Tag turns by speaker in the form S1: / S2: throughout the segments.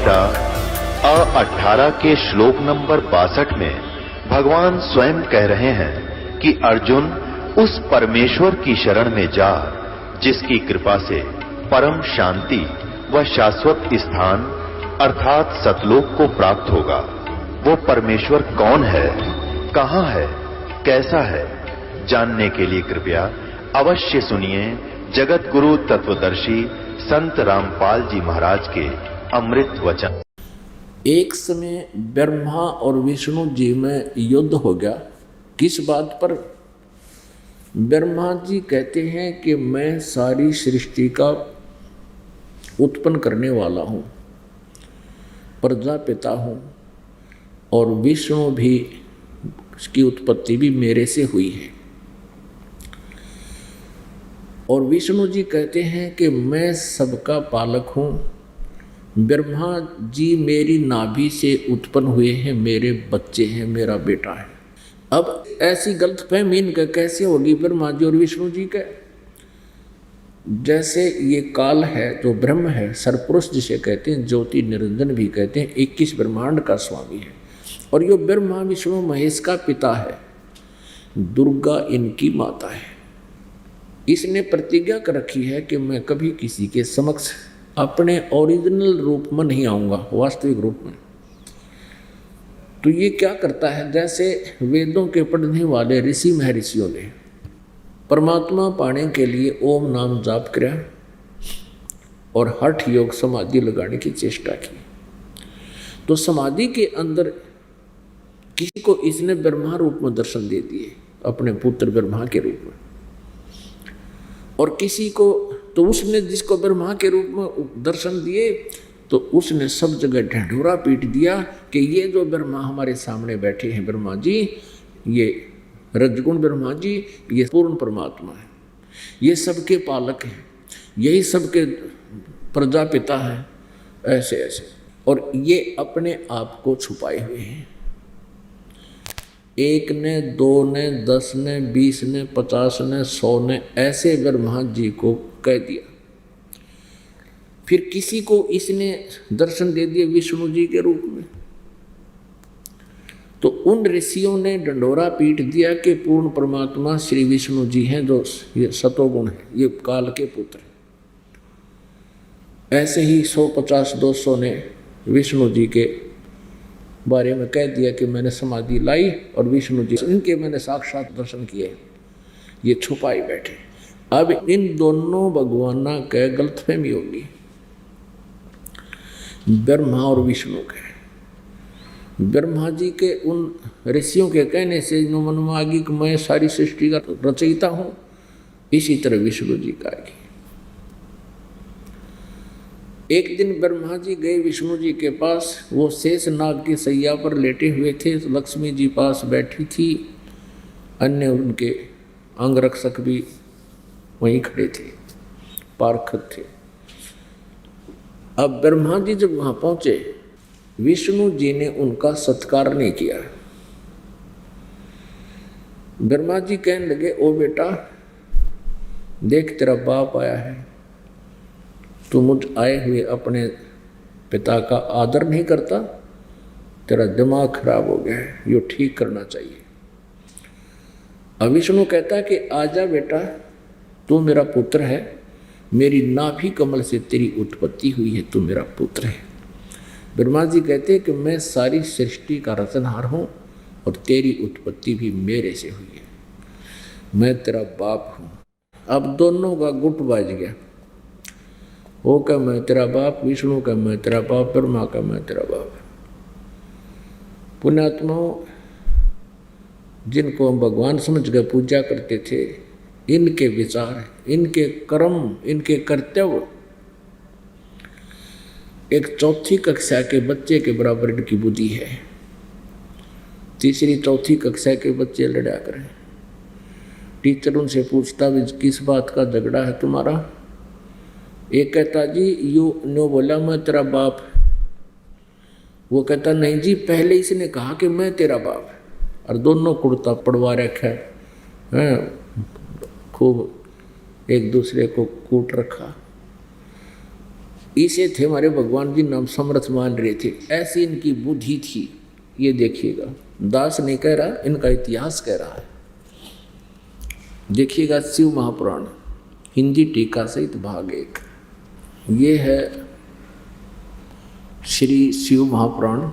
S1: गीता 18 के श्लोक नंबर 62 में भगवान स्वयं कह रहे हैं कि अर्जुन उस परमेश्वर की शरण में जा जिसकी कृपा से परम शांति व शाश्वत स्थान अर्थात सतलोक को प्राप्त होगा। वो परमेश्वर कौन है, कहां है, कैसा है, जानने के लिए कृपया अवश्य सुनिए जगत गुरु तत्वदर्शी संत रामपाल जी महाराज के अमृत वचन।
S2: एक समय ब्रह्मा और विष्णु जी में युद्ध हो गया। किस बात पर? ब्रह्मा जी कहते हैं कि मैं सारी सृष्टि का उत्पन्न करने वाला हूँ, प्रजापिता हूँ, और विष्णु भी उसकी उत्पत्ति भी मेरे से हुई है। और विष्णु जी कहते हैं कि मैं सबका पालक हूँ। ब्रह्मा जी मेरी नाभि से उत्पन्न हुए हैं, मेरे बच्चे हैं, मेरा बेटा है। अब ऐसी गलतफहमी इनका कैसे होगी ब्रह्मा जी और विष्णु जी का? जैसे ये काल है जो ब्रह्म है, सरपुरुष जिसे कहते हैं, ज्योति निरंजन भी कहते हैं, 21 ब्रह्मांड का स्वामी है। और ये ब्रह्मा विष्णु महेश का पिता है, दुर्गा इनकी माता है। इसने प्रतिज्ञा कर रखी है कि मैं कभी किसी के समक्ष अपने ओरिजिनल रूप में नहीं आऊँगा, वास्तविक रूप में। तो ये क्या करता है, जैसे वेदों के पढ़ने वाले ऋषि महर्षियों ने परमात्मा पाने के लिए ओम नाम जाप किया और हठ योग समाधि लगाने की चेष्टा की, तो समाधि के अंदर किसी को इसने ब्रह्मा रूप में दर्शन दे दिए, अपने पुत्र ब्रह्मा के रूप में। और किसी को तो उसने जिसको ब्रह्मा के रूप में दर्शन दिए तो उसने सब जगह ढंढूरा पीट दिया कि ये जो ब्रह्मा हमारे सामने बैठे हैं ब्रह्मा जी, ये रजगुण ब्रह्मा जी, ये पूर्ण परमात्मा है, ये सबके पालक हैं, यही सबके प्रजापिता हैं, ऐसे ऐसे। और ये अपने आप को छुपाए हुए हैं। 1 ने, 2 ने, 10 ने, 20 ने, 50 ने, 100 ने ऐसे ब्रह्मा जी को कह दिया। फिर किसी को इसने दर्शन दे दिए विष्णु जी के रूप में, तो उन ऋषियों ने डंडोरा पीट दिया कि पूर्ण परमात्मा श्री विष्णु जी हैं, जो ये सतोगुण है, ये काल के पुत्र। ऐसे ही 150, 200 ने विष्णु जी के बारे में कह दिया कि मैंने समाधि लाई और विष्णु जी इनके मैंने साक्षात दर्शन किए, ये छुपाई बैठे। अब इन दोनों भगवाना के गलतफहमी होगी, ब्रह्मा और विष्णु के। ब्रह्मा जी के उन ऋषियों के कहने से इन मन में आगी कि मैं सारी सृष्टि का रचयिता हूँ, इसी तरह विष्णु जी का आगी। एक दिन ब्रह्मा जी गए विष्णु जी के पास, वो शेष नाग की सैया पर लेटे हुए थे, लक्ष्मी जी पास बैठी थी, अन्य उनके अंगरक्षक भी वहीं खड़े थे, पार्षद थे। अब ब्रह्मा जी जब वहाँ पहुँचे, विष्णु जी ने उनका सत्कार नहीं किया। ब्रह्मा जी कहने लगे, ओ बेटा देख तेरा बाप आया है, तू मुझ आए हुए अपने पिता का आदर नहीं करता, तेरा दिमाग खराब हो गया है, यो ठीक करना चाहिए। अब विष्णु कहता कि आजा बेटा, तू मेरा पुत्र है, मेरी नाभि कमल से तेरी उत्पत्ति हुई है, तू मेरा पुत्र है। ब्रह्मा जी कहते हैं कि मैं सारी सृष्टि का रचनहार हूँ और तेरी उत्पत्ति भी मेरे से हुई है, मैं तेरा बाप हूँ। अब दोनों का गुट बज गया, वो क्या मैं तेरा बाप, विष्णु का मैं तेरा बाप, ब्रह्मा का मैं तेरा बाप। पुण्यात्माओं, जिनको हम भगवान समझ कर पूजा करते थे, इनके विचार, इनके कर्म, इनके कर्तव्य एक 4ठी कक्षा के बच्चे के बराबर इनकी बुद्धि है। 3री 4ठी कक्षा के बच्चे लड़ा करें, टीचर उनसे पूछता भी किस बात का झगड़ा है तुम्हारा, एक कहता जी यू नो बोला मैं तेरा बाप, वो कहता नहीं जी पहले इसने कहा कि मैं तेरा बाप, और दोनों कुर्ता पड़वा रखा है, खूब एक दूसरे को कूट रखा। इसे थे हमारे भगवान जी नाम समर्थ मान रहे थे, ऐसी इनकी बुद्धि थी। ये देखिएगा, दास नहीं कह रहा, इनका इतिहास कह रहा है। देखिएगा शिव महापुराण हिंदी टीका सहित भाग 1, ये है श्री शिव महापुराण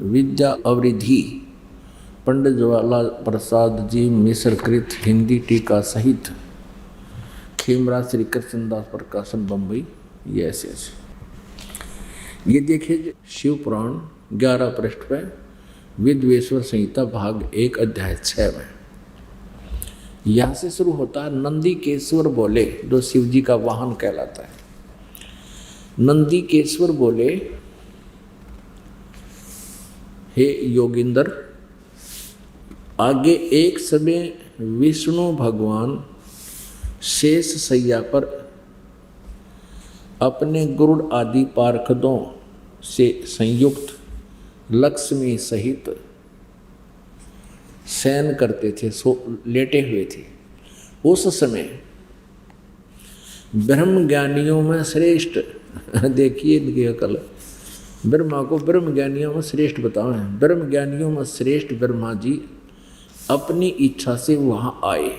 S2: विद्या अवरिधि पंडित जवाहरलाल प्रसाद जी मिश्र कृत हिंदी टीका सहित, खेमराज श्री कृष्णदास प्रकाशन बम्बई। ये ऐसे ये देखिए शिव पुराण 11 पृष्ठ पे विद्वेश्वर संहिता भाग 1 अध्याय 6 में यहाँ से शुरू होता है। नंदीकेश्वर बोले, जो शिव जी का वाहन कहलाता है। नंदीकेश्वर बोले, हे योगिंदर, आगे एक समय विष्णु भगवान शेष सैया पर अपने गरुड़ आदि पार्षदों से संयुक्त लक्ष्मी सहित शयन करते थे, लेटे हुए थे। उस समय ब्रह्म ज्ञानियों में श्रेष्ठ, देखिए इनकी अकल, ब्रह्मा को ब्रह्म ज्ञानियों में श्रेष्ठ बताओ हैं। ब्रह्म ज्ञानियों में श्रेष्ठ ब्रह्मा जी अपनी इच्छा से वहाँ आए।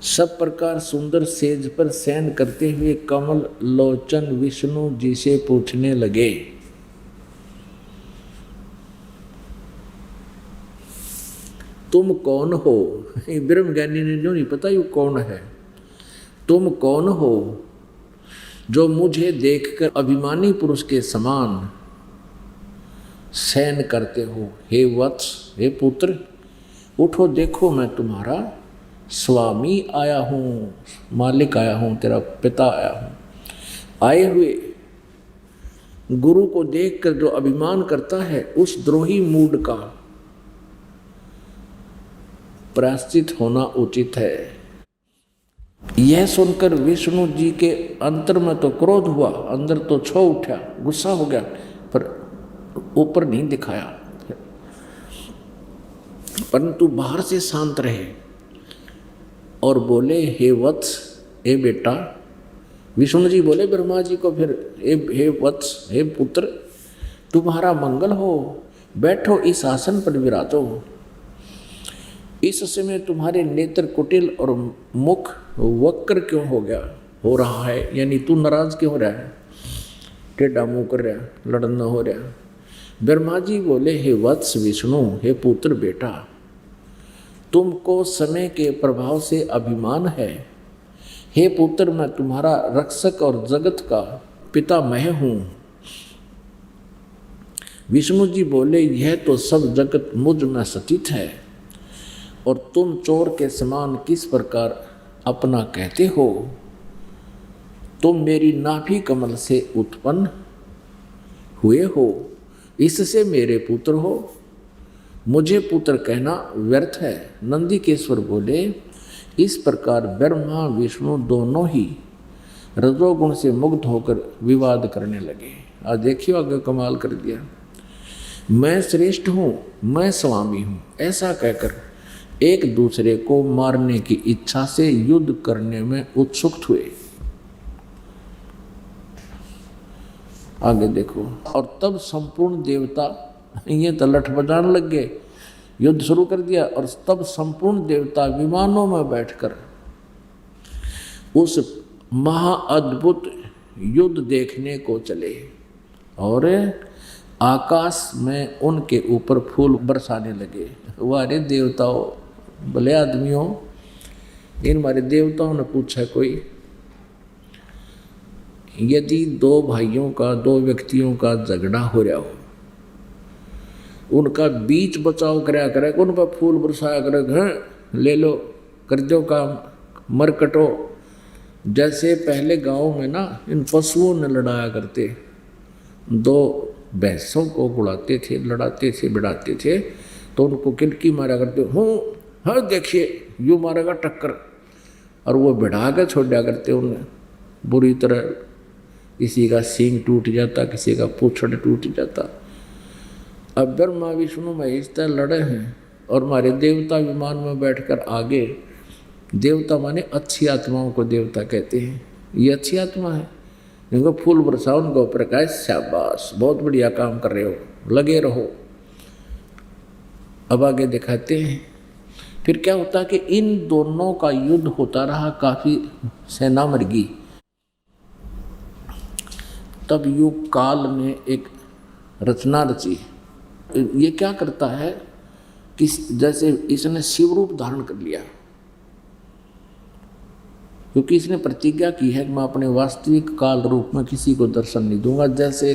S2: सब प्रकार सुंदर सेज पर शयन करते हुए कमल लोचन विष्णु जी से पूछने लगे, तुम कौन हो? ब्रह्म ज्ञानी ने जो नहीं पता ये कौन है। तुम कौन हो जो मुझे देखकर अभिमानी पुरुष के समान शयन करते हो? हे वत्स, हे पुत्र, उठो, देखो मैं तुम्हारा स्वामी आया हूँ, मालिक आया हूँ, तेरा पिता आया हूँ। आए हुए गुरु को देखकर जो अभिमान करता है, उस द्रोही मूड का प्रायश्चित होना उचित है। यह सुनकर विष्णु जी के अंतर में तो क्रोध हुआ, अंदर तो छो उठा, गुस्सा हो गया, पर ऊपर नहीं दिखाया, परंतु बाहर से शांत रहे और बोले, हे वत्स, हे बेटा। विष्णु जी बोले ब्रह्मा जी को फिर, हे वत्स, हे पुत्र, तुम्हारा मंगल हो, बैठो इस आसन पर विराजो। इस समय तुम्हारे नेत्र कुटिल और मुख वक्र क्यों हो रहा है? यानी तू नाराज क्यों हो रहा है, टेढ़ा मुंह कर रहा, लड़ना हो रहा। ब्रह्मा जी बोले, हे वत्स विष्णु, हे पुत्र बेटा, तुमको समय के प्रभाव से अभिमान है। हे पुत्र, मैं तुम्हारा रक्षक और जगत का पिता मैं हूँ। विष्णु जी बोले, यह तो सब जगत मुझ में स्थित है और तुम चोर के समान किस प्रकार अपना कहते हो? तुम मेरी नाभि कमल से उत्पन्न हुए हो, इससे मेरे पुत्र हो। मुझे पुत्र कहना व्यर्थ है। नंदीकेश्वर बोले, इस प्रकार ब्रह्मा विष्णु दोनों ही रजोगुण से मुग्ध होकर विवाद करने लगे। आज देखिए आगे कमाल कर दिया। मैं श्रेष्ठ हूँ, मैं स्वामी हूँ, ऐसा कहकर एक दूसरे को मारने की इच्छा से युद्ध करने में उत्सुक हुए। आगे देखो, और तब संपूर्ण देवता ये तो लठ बजाने लग गए, युद्ध शुरू कर दिया। और तब संपूर्ण देवता विमानों में बैठकर उस महाअद्भुत युद्ध देखने को चले और आकाश में उनके ऊपर फूल बरसाने लगे। वारे देवताओं, भले आदमियों, इन हमारे देवताओं ने पूछा, कोई यदि दो भाइयों का, दो व्यक्तियों का झगड़ा हो रहा हो, उनका बीच बचाव कराया करे, उन पर फूल बरसाया करे, ले लो, कर दो काम, मर कटो। जैसे पहले गांव में ना इन पशुओं ने लड़ाया करते, दो भैंसों को गुड़ाते थे, लड़ाते थे, बिड़ाते थे, तो उनको किलकी मारा करते, हूँ हाँ देखिए यूँ मारेगा टक्कर, और वो बिड़ा के छोड़ दिया करते उन्हें बुरी तरह। किसी का सींग टूट जाता, किसी का पूछड़ टूट जाता। अब ब्रह्मा विष्णु महेश लड़े हैं और हमारे देवता विमान में बैठकर आगे, देवता माने अच्छी आत्माओं को देवता कहते हैं, ये अच्छी आत्मा है। इनको फूल बरसाओ, उनको प्रकाश, शाबाश, बहुत बढ़िया काम कर रहे हो, लगे रहो। अब आगे दिखाते हैं। फिर क्या होता कि इन दोनों का युद्ध होता रहा, काफी सेना मर गई। तब युग काल में एक रचना रची। ये क्या करता है कि जैसे इसने शिव रूप धारण कर लिया, क्योंकि इसने प्रतिज्ञा की है कि मैं अपने वास्तविक काल रूप में किसी को दर्शन नहीं दूंगा। जैसे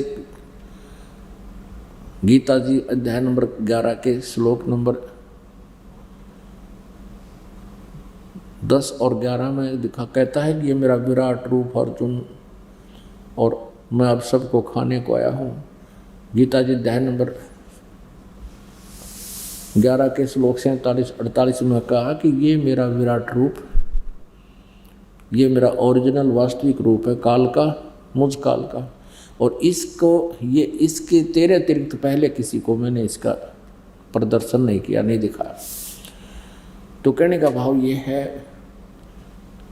S2: गीता जी अध्याय नंबर 11 के श्लोक नंबर 10 और 11 में दिखा, कहता है कि ये मेरा विराट रूप अर्जुन, और मैं अब सबको खाने को आया हूँ। गीता जी अध्याय नंबर 11 के श्लोक 47-48 में कहा कि ये मेरा विराट रूप, ये मेरा ओरिजिनल वास्तविक रूप है काल का, मुझ काल का, और इसको ये इसके तेरे अतिरिक्त पहले किसी को मैंने इसका प्रदर्शन नहीं किया, नहीं दिखाया। तो कहने का भाव ये है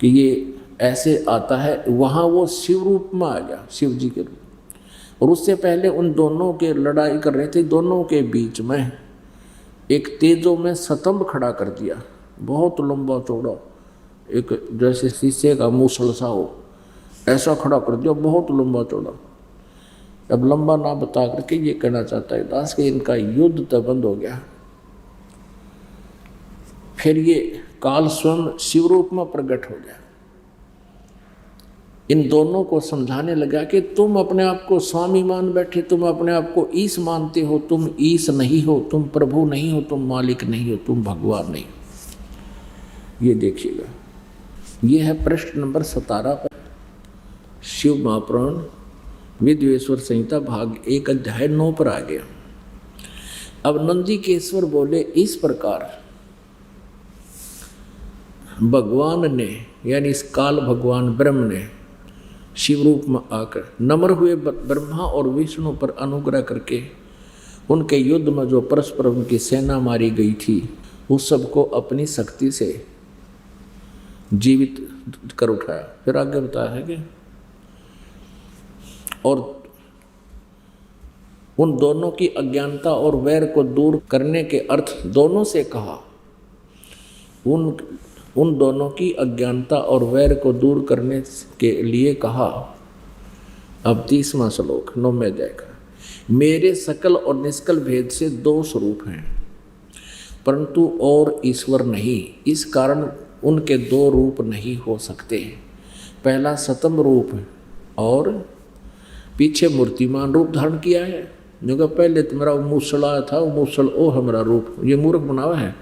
S2: कि ये ऐसे आता है, वहाँ वो शिव रूप में आ गया, शिव जी के रूप, और उससे पहले उन दोनों के लड़ाई कर रहे थे। दोनों के बीच में एक तेजो में स्तंभ खड़ा कर दिया, बहुत लंबा चौड़ा, एक जैसे शीशे का मूसल सा हो, ऐसा खड़ा कर दिया, बहुत लंबा चौड़ा। अब लंबा ना बता करके ये कहना चाहता है दास कि इनका युद्ध तो बंद हो गया। फिर ये काल स्वयं शिव रूप में प्रकट हो गया। इन दोनों को समझाने लगा कि तुम अपने आप को स्वामी मान बैठे, तुम अपने आप को ईश मानते हो, तुम ईश नहीं हो, तुम प्रभु नहीं हो, तुम मालिक नहीं हो, तुम भगवान नहीं हो। ये देखिएगा, ये है पृष्ठ नंबर 17 पर शिव महापुराण विद्वेश्वर संहिता भाग 1 अध्याय 9 पर आ गया। अब नंदिकेश्वर बोले, इस प्रकार भगवान ने, यानी इस काल भगवान ब्रह्म ने शिव रूप में आकर नम्र हुए ब्रह्मा और विष्णु पर अनुग्रह करके उनके युद्ध में जो परस्पर उनकी सेना मारी गई थी, उस सबको अपनी शक्ति से जीवित कर उठाया। फिर आगे बताया है कि और उन दोनों की अज्ञानता और वैर को दूर करने के अर्थ दोनों से कहा। उन दोनों की अज्ञानता और वैर को दूर करने के लिए कहा। अब 30वां श्लोक 9वें अध्याय का, मेरे सकल और निष्कल भेद से 2 स्वरूप हैं, परंतु और ईश्वर नहीं, इस कारण उनके 2 रूप नहीं हो सकते। पहला सतम रूप और पीछे मूर्तिमान रूप धारण किया है। जो पहले तुम्हारा मूसला था, वो मूसल ओ हमारा रूप, ये मूर्ख बनावा है,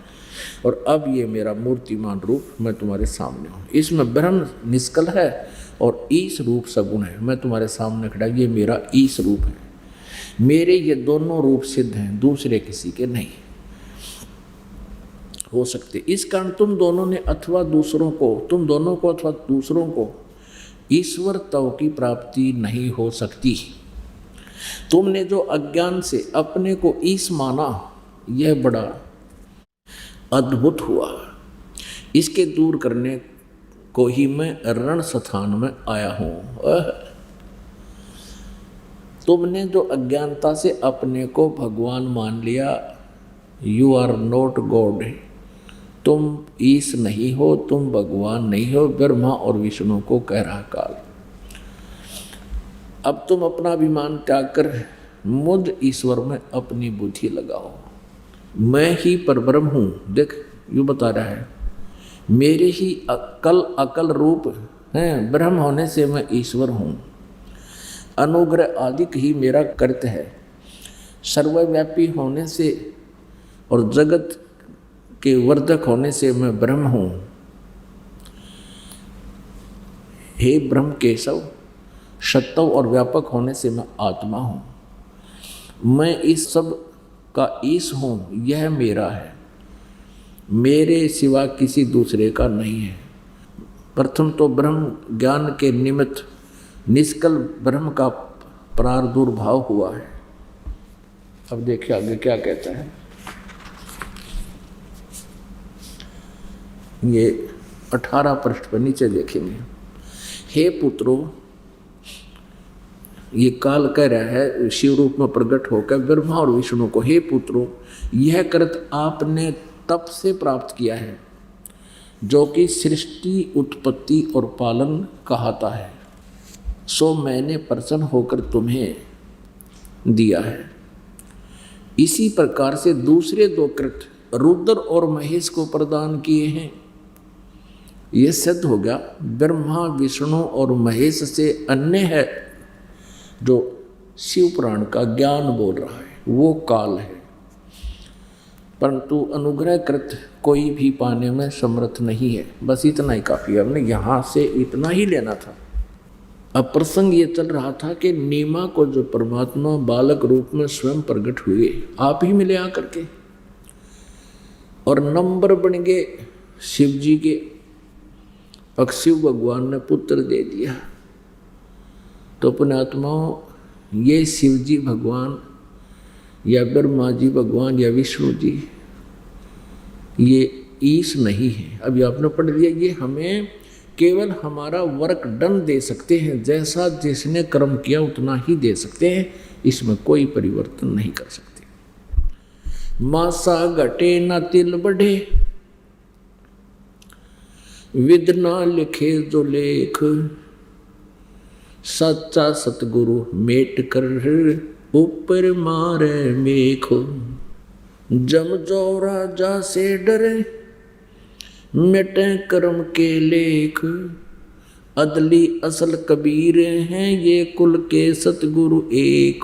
S2: और अब ये मेरा मूर्तिमान रूप मैं तुम्हारे सामने हूँ। इसमें ब्रह्म निष्कल है और ईश रूप सगुण है, मैं तुम्हारे सामने खड़ा, ये मेरा ईश रूप है। मेरे ये दोनों रूप सिद्ध हैं, दूसरे किसी के नहीं हो सकते। इस कारण तुम दोनों ने अथवा दूसरों को ईश्वर तव की प्राप्ति नहीं हो सकती। तुमने जो अज्ञान से अपने को ईश माना, यह बड़ा अद्भुत हुआ। इसके दूर करने को ही मैं रण स्थान में आया हूँ। तुमने जो अज्ञानता से अपने को भगवान मान लिया, यू आर नॉट गॉड, तुम ईश नहीं हो, तुम भगवान नहीं हो, ब्रह्मा और विष्णु को कह रहा काल। अब तुम अपना अभिमान त्याग कर मुझ ईश्वर में अपनी बुद्धि लगाओ। मैं ही परब्रह्म हूँ। देख यूँ बता रहा है, मेरे ही अकल रूप हैं, ब्रह्म होने से मैं ईश्वर हूँ। अनुग्रह आदिक ही मेरा कर्त है। सर्वव्यापी होने से और जगत के वर्धक होने से मैं ब्रह्म हूँ। हे ब्रह्म केशव, सत्व और व्यापक होने से मैं आत्मा हूँ। मैं इस सब का ईश हूँ, यह मेरा है, मेरे सिवा किसी दूसरे का नहीं है। प्रथम तो ब्रह्म ज्ञान के निमित्त निष्कल ब्रह्म का प्रादुर्भाव हुआ है। अब देखिए आगे क्या कहता है। ये 18 पृष्ठ पर नीचे देखेंगे। हे पुत्रो, ये काल कह रहा है शिव रूप में प्रकट होकर ब्रह्मा और विष्णु को, हे पुत्रो, यह कृत आपने तप से प्राप्त किया है जो कि सृष्टि, उत्पत्ति और पालन कहता है, सो मैंने प्रसन्न होकर तुम्हें दिया है। इसी प्रकार से दूसरे दो कृत रुद्र और महेश को प्रदान किए हैं। यह सिद्ध हो गया ब्रह्मा, विष्णु और महेश से अन्य है जो शिव पुराण का ज्ञान बोल रहा है, वो काल है, परंतु अनुग्रह कृत कोई भी पाने में समर्थ नहीं है। बस इतना ही काफी है, हमने यहाँ से इतना ही लेना था। अब प्रसंग ये चल रहा था कि नीमा को जो परमात्मा बालक रूप में स्वयं प्रकट हुए आप ही मिले आकर के, और नंबर बन गए शिव जी के, और शिव भगवान ने पुत्र दे दिया। तो पुण्यात्माओं, ये शिव जी भगवान या ब्रह्मा जी भगवान या विष्णु जी, ये ईश नहीं है। अभी आपने पढ़ लिया, ये हमें केवल हमारा वर्क डन दे सकते हैं, जैसा जिसने कर्म किया उतना ही दे सकते हैं, इसमें कोई परिवर्तन नहीं कर सकते। मासा घटे न तिल बढ़े, विद ना लिखे जो लेख, सच्चा सतगुरु मेट कर ऊपर मारे मेखो, जम जो राजा से डरे मिटे कर्म के लेख, अदली असल कबीर हैं ये कुल के सतगुरु एक।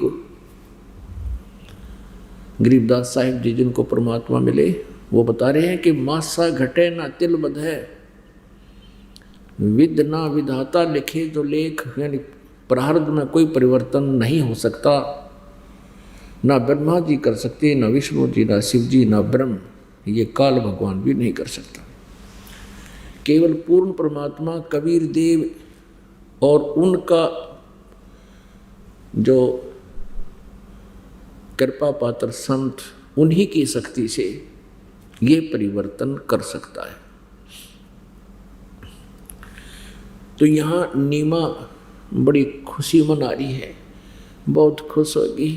S2: गरीबदास साहिब जी जिनको परमात्मा मिले वो बता रहे हैं कि मासा घटे ना तिल बधे, विद ना विधाता लिखे जो लेख, यानी प्रारब्ध में कोई परिवर्तन नहीं हो सकता। ना ब्रह्मा जी कर सकते, ना विष्णु जी, ना शिव जी, ना ब्रह्म, ये काल भगवान भी नहीं कर सकता। केवल पूर्ण परमात्मा कबीर देव और उनका जो कृपा पात्र संत, उन्हीं की शक्ति से ये परिवर्तन कर सकता है। तो यहाँ नीमा बड़ी खुशी मना रही है, बहुत खुश होगी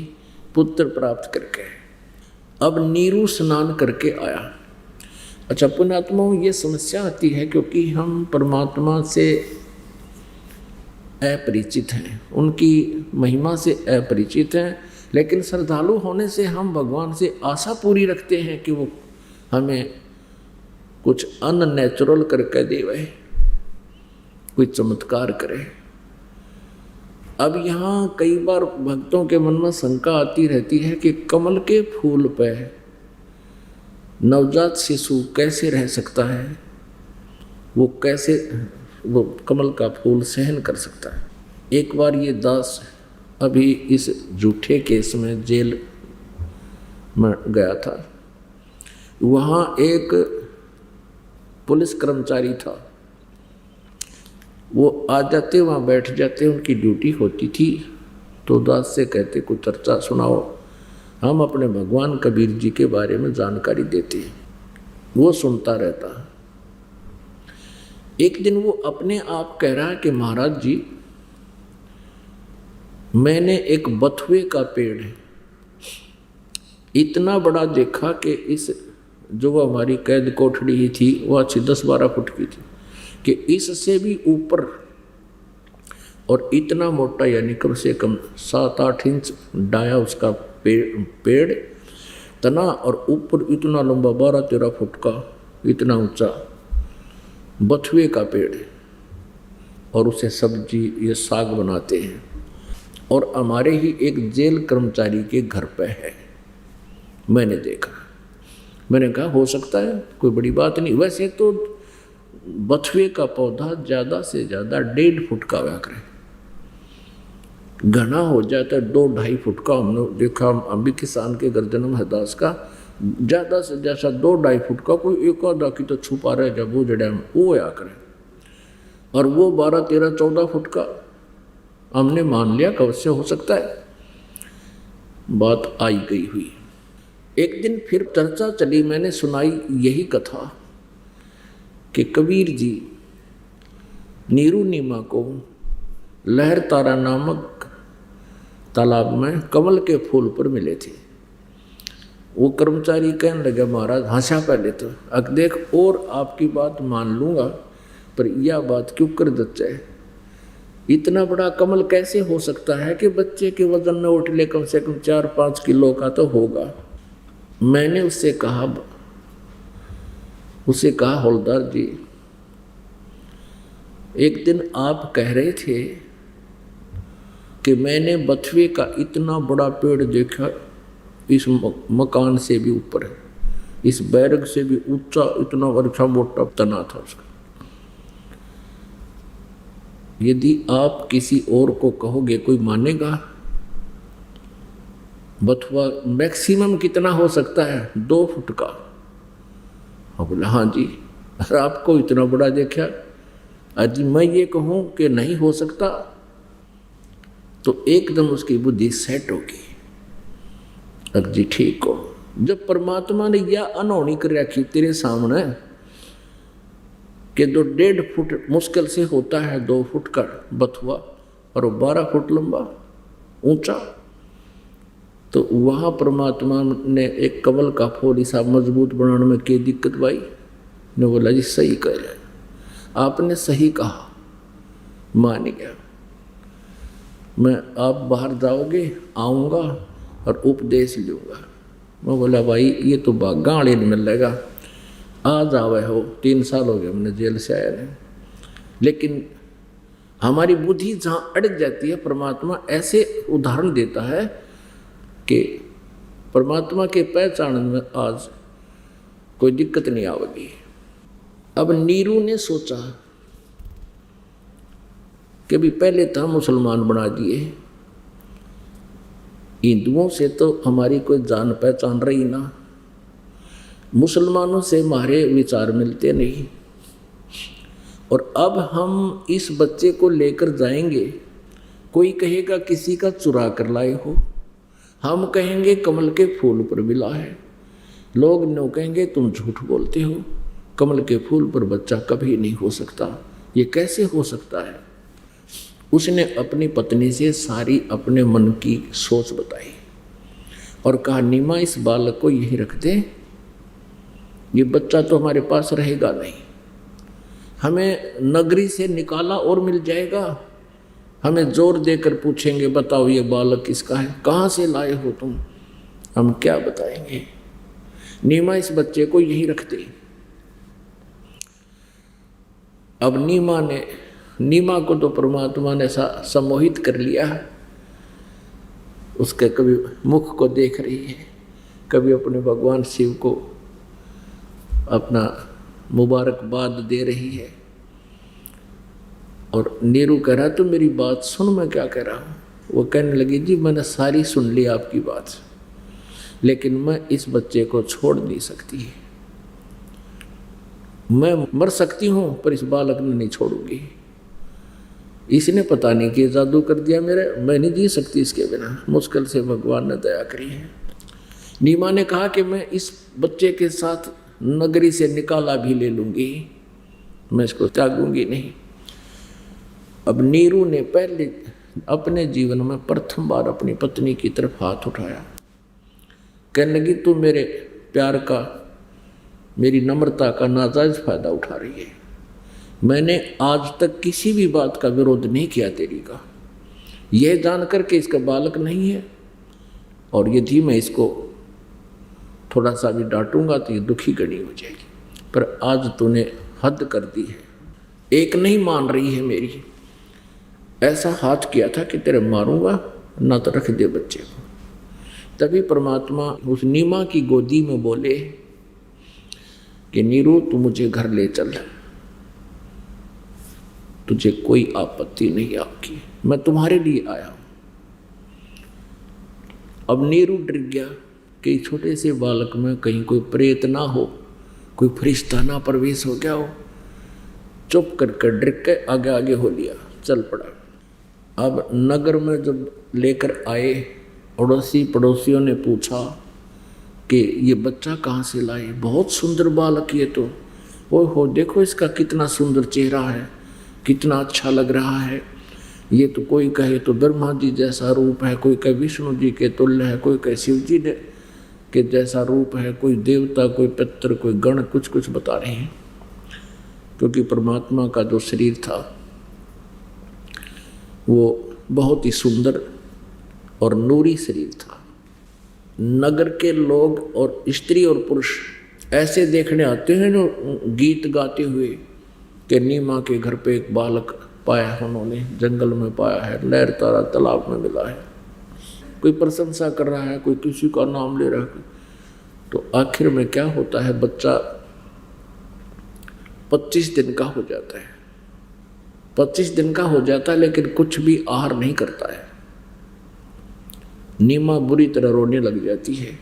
S2: पुत्र प्राप्त करके। अब नीरू स्नान करके आया। अच्छा पुण्यात्माओं, ये समस्या आती है क्योंकि हम परमात्मा से अपरिचित हैं, उनकी महिमा से अपरिचित हैं, लेकिन श्रद्धालु होने से हम भगवान से आशा पूरी रखते हैं कि वो हमें कुछ अननेचुरल करके देवे, कोई चमत्कार करे। अब यहाँ कई बार भक्तों के मन में शंका आती रहती है कि कमल के फूल पे नवजात शिशु कैसे रह सकता है, वो कैसे वो कमल का फूल सहन कर सकता है। एक बार ये दास अभी इस झूठे केस में जेल में गया था, वहाँ एक पुलिस कर्मचारी था, वो आ जाते वहाँ बैठ जाते, उनकी ड्यूटी होती थी। तो दास से कहते कुछ चर्चा सुनाओ, हम अपने भगवान कबीर जी के बारे में जानकारी देते हैं। वो सुनता रहता। एक दिन वो अपने आप कह रहा है कि महाराज जी, मैंने एक बथुए का पेड़ इतना बड़ा देखा कि इस जो हमारी कैद कोठड़ी ही थी वो अच्छी 10-12 फुट की थी, कि इससे भी ऊपर और इतना मोटा, यानी कम से कम 7-8 इंच डाया उसका पेड़ तना, और ऊपर इतना लंबा 12-13 फुट का इतना ऊंचा बथुए का पेड़, और उसे सब्जी ये साग बनाते हैं, और हमारे ही एक जेल कर्मचारी के घर पे है। मैंने देखा, मैंने कहा हो सकता है, कोई बड़ी बात नहीं। वैसे तो बथुए का पौधा ज़्यादा से ज़्यादा 1.5 फुट का हुआ करे, घना हो जाता है 2-2.5 फुट का। हमने देखा अभी किसान के गर्दन में दास का ज़्यादा से ज़्यादा 2-2.5 फुट का, कोई एक आधा की तो छुपा रहे जब वो जड़ा वो आया करे, और वो 12-13-14 फुट का हमने मान लिया कब से हो सकता है। बात आई गई हुई। एक दिन फिर चर्चा चली, मैंने सुनाई यही कथा कि कबीर जी नीरू नीमा को लहर तारा नामक तालाब में कमल के फूल पर मिले थे। वो कर्मचारी कहने लगा महाराज हंसा पहले तो, अब देख और आपकी बात मान लूँगा पर यह बात क्यों कर देते है, इतना बड़ा कमल कैसे हो सकता है कि बच्चे के वजन में उठ ले, कम से कम 4-5 किलो का तो होगा। मैंने उससे कहा हौलदार जी, एक दिन आप कह रहे थे कि मैंने बथुए का इतना बड़ा पेड़ देखा, इस मकान से भी ऊपर है, इस बैरक से भी ऊंचा, इतना अच्छा मोटा तना था उसका। यदि आप किसी और को कहोगे कोई मानेगा? बथुआ मैक्सिमम कितना हो सकता है? 2 फुट का। हाँ बोला हाँ जी, अरे आपको इतना बड़ा देखा, आज मैं ये कहूँ कि नहीं हो सकता तो एकदम उसकी बुद्धि सेट होगी। अब जी ठीक हो, जब परमात्मा ने यह अनहोनी कर रखी तेरे सामने कि 1.5 फुट मुश्किल से होता है 2 फुट का बथुआ और 12 फुट लंबा ऊंचा, तो वहाँ परमात्मा ने एक कमल का फूल ऐसा मजबूत बनाने में क्या दिक्कत भाई? ने बोला जी सही कह रहे, आपने सही कहा, मान गया। मैं आप बाहर जाओगे, आऊँगा और उपदेश लूँगा। मैं बोला भाई ये तो गाड़ी में मिलेगा, आज आवे हो, 3 साल हो गए मैंने जेल से आया नहीं। लेकिन हमारी बुद्धि जहाँ अटक जाती है, परमात्मा ऐसे उदाहरण देता है कि परमात्मा के पहचान में आज कोई दिक्कत नहीं आवेगी। अब नीरू ने सोचा कि भी पहले तो हम मुसलमान बना दिए, हिंदुओं से तो हमारी कोई जान पहचान रही ना, मुसलमानों से हमारे विचार मिलते नहीं, और अब हम इस बच्चे को लेकर जाएंगे, कोई कहेगा किसी का चुरा कर लाए हो, हम कहेंगे कमल के फूल पर मिला है, लोग नो कहेंगे तुम झूठ बोलते हो, कमल के फूल पर बच्चा कभी नहीं हो सकता, ये कैसे हो सकता है। उसने अपनी पत्नी से सारी अपने मन की सोच बताई और कहा नीमा इस बालक को यहीं रख दे, ये बच्चा तो हमारे पास रहेगा नहीं, हमें नगरी से निकाला और मिल जाएगा, हमें जोर देकर पूछेंगे बताओ ये बालक किसका है, कहाँ से लाए हो तुम, हम क्या बताएंगे। नीमा इस बच्चे को यहीं रख दे। अब नीमा को तो परमात्मा ने सम्मोहित कर लिया, उसके कभी मुख को देख रही है, कभी अपने भगवान शिव को अपना मुबारकबाद दे रही है। और नीरू कह रहा तो मेरी बात सुन, मैं क्या कह रहा हूँ। वो कहने लगी जी मैंने सारी सुन ली आपकी बात, लेकिन मैं इस बच्चे को छोड़ नहीं सकती, मैं मर सकती हूँ पर इस बालक ने नहीं छोड़ूंगी, इसने पता नहीं कि जादू कर दिया मेरे, मैं नहीं जी सकती इसके बिना, मुश्किल से भगवान ने दया करी है। नीमा ने कहा कि मैं इस बच्चे के साथ नगरी से निकाला भी ले लूंगी, मैं इसको त्यागूंगी नहीं। अब नीरू ने पहले अपने जीवन में प्रथम बार अपनी पत्नी की तरफ हाथ उठाया, कहने लगी तू मेरे प्यार का, मेरी नम्रता का नाजायज फायदा उठा रही है, मैंने आज तक किसी भी बात का विरोध नहीं किया तेरी का, यह जानकर के इसका बालक नहीं है, और यदि मैं इसको थोड़ा सा भी डांटूंगा तो ये दुखी गणी हो जाएगी, पर आज तूने हद कर दी है, एक नहीं मान रही है मेरी, ऐसा हाथ किया था कि तेरे मारूंगा ना तो रख दे बच्चे को। तभी परमात्मा उस नीमा की गोदी में बोले कि नीरू तू मुझे घर ले चल, तुझे कोई आपत्ति नहीं आपकी, मैं तुम्हारे लिए आया हूं। अब नीरू डर गया कि छोटे से बालक में कहीं कोई प्रेत ना हो, कोई फरिश्ता ना प्रवेश हो गया हो, चुप कर डर के आगे आगे हो लिया, चल पड़ा। अब नगर में जब लेकर आए, अड़ोसी पड़ोसियों ने पूछा कि ये बच्चा कहाँ से लाए, बहुत सुंदर बालक ये तो, ओ हो देखो इसका कितना सुंदर चेहरा है, कितना अच्छा लग रहा है। ये तो कोई कहे तो ब्रह्मा जी जैसा रूप है, कोई कहे विष्णु जी के तुल्य है, कोई कहे शिव जी के जैसा रूप है, कोई देवता, कोई पितर, कोई गण, कुछ कुछ बता रहे हैं। क्योंकि परमात्मा का जो शरीर था वो बहुत ही सुंदर और नूरी शरीर था। नगर के लोग और स्त्री और पुरुष ऐसे देखने आते हैं जो गीत गाते हुए कि नीमा के घर पे एक बालक पाया है, उन्होंने जंगल में पाया है, लहर तारा तालाब में मिला है। कोई प्रशंसा कर रहा है, कोई किसी का नाम ले रहा है। तो आखिर में क्या होता है, बच्चा 25 दिन का हो जाता है। 25 दिन का हो जाता है लेकिन कुछ भी आहार नहीं करता है। नीमा बुरी तरह रोने लग जाती है,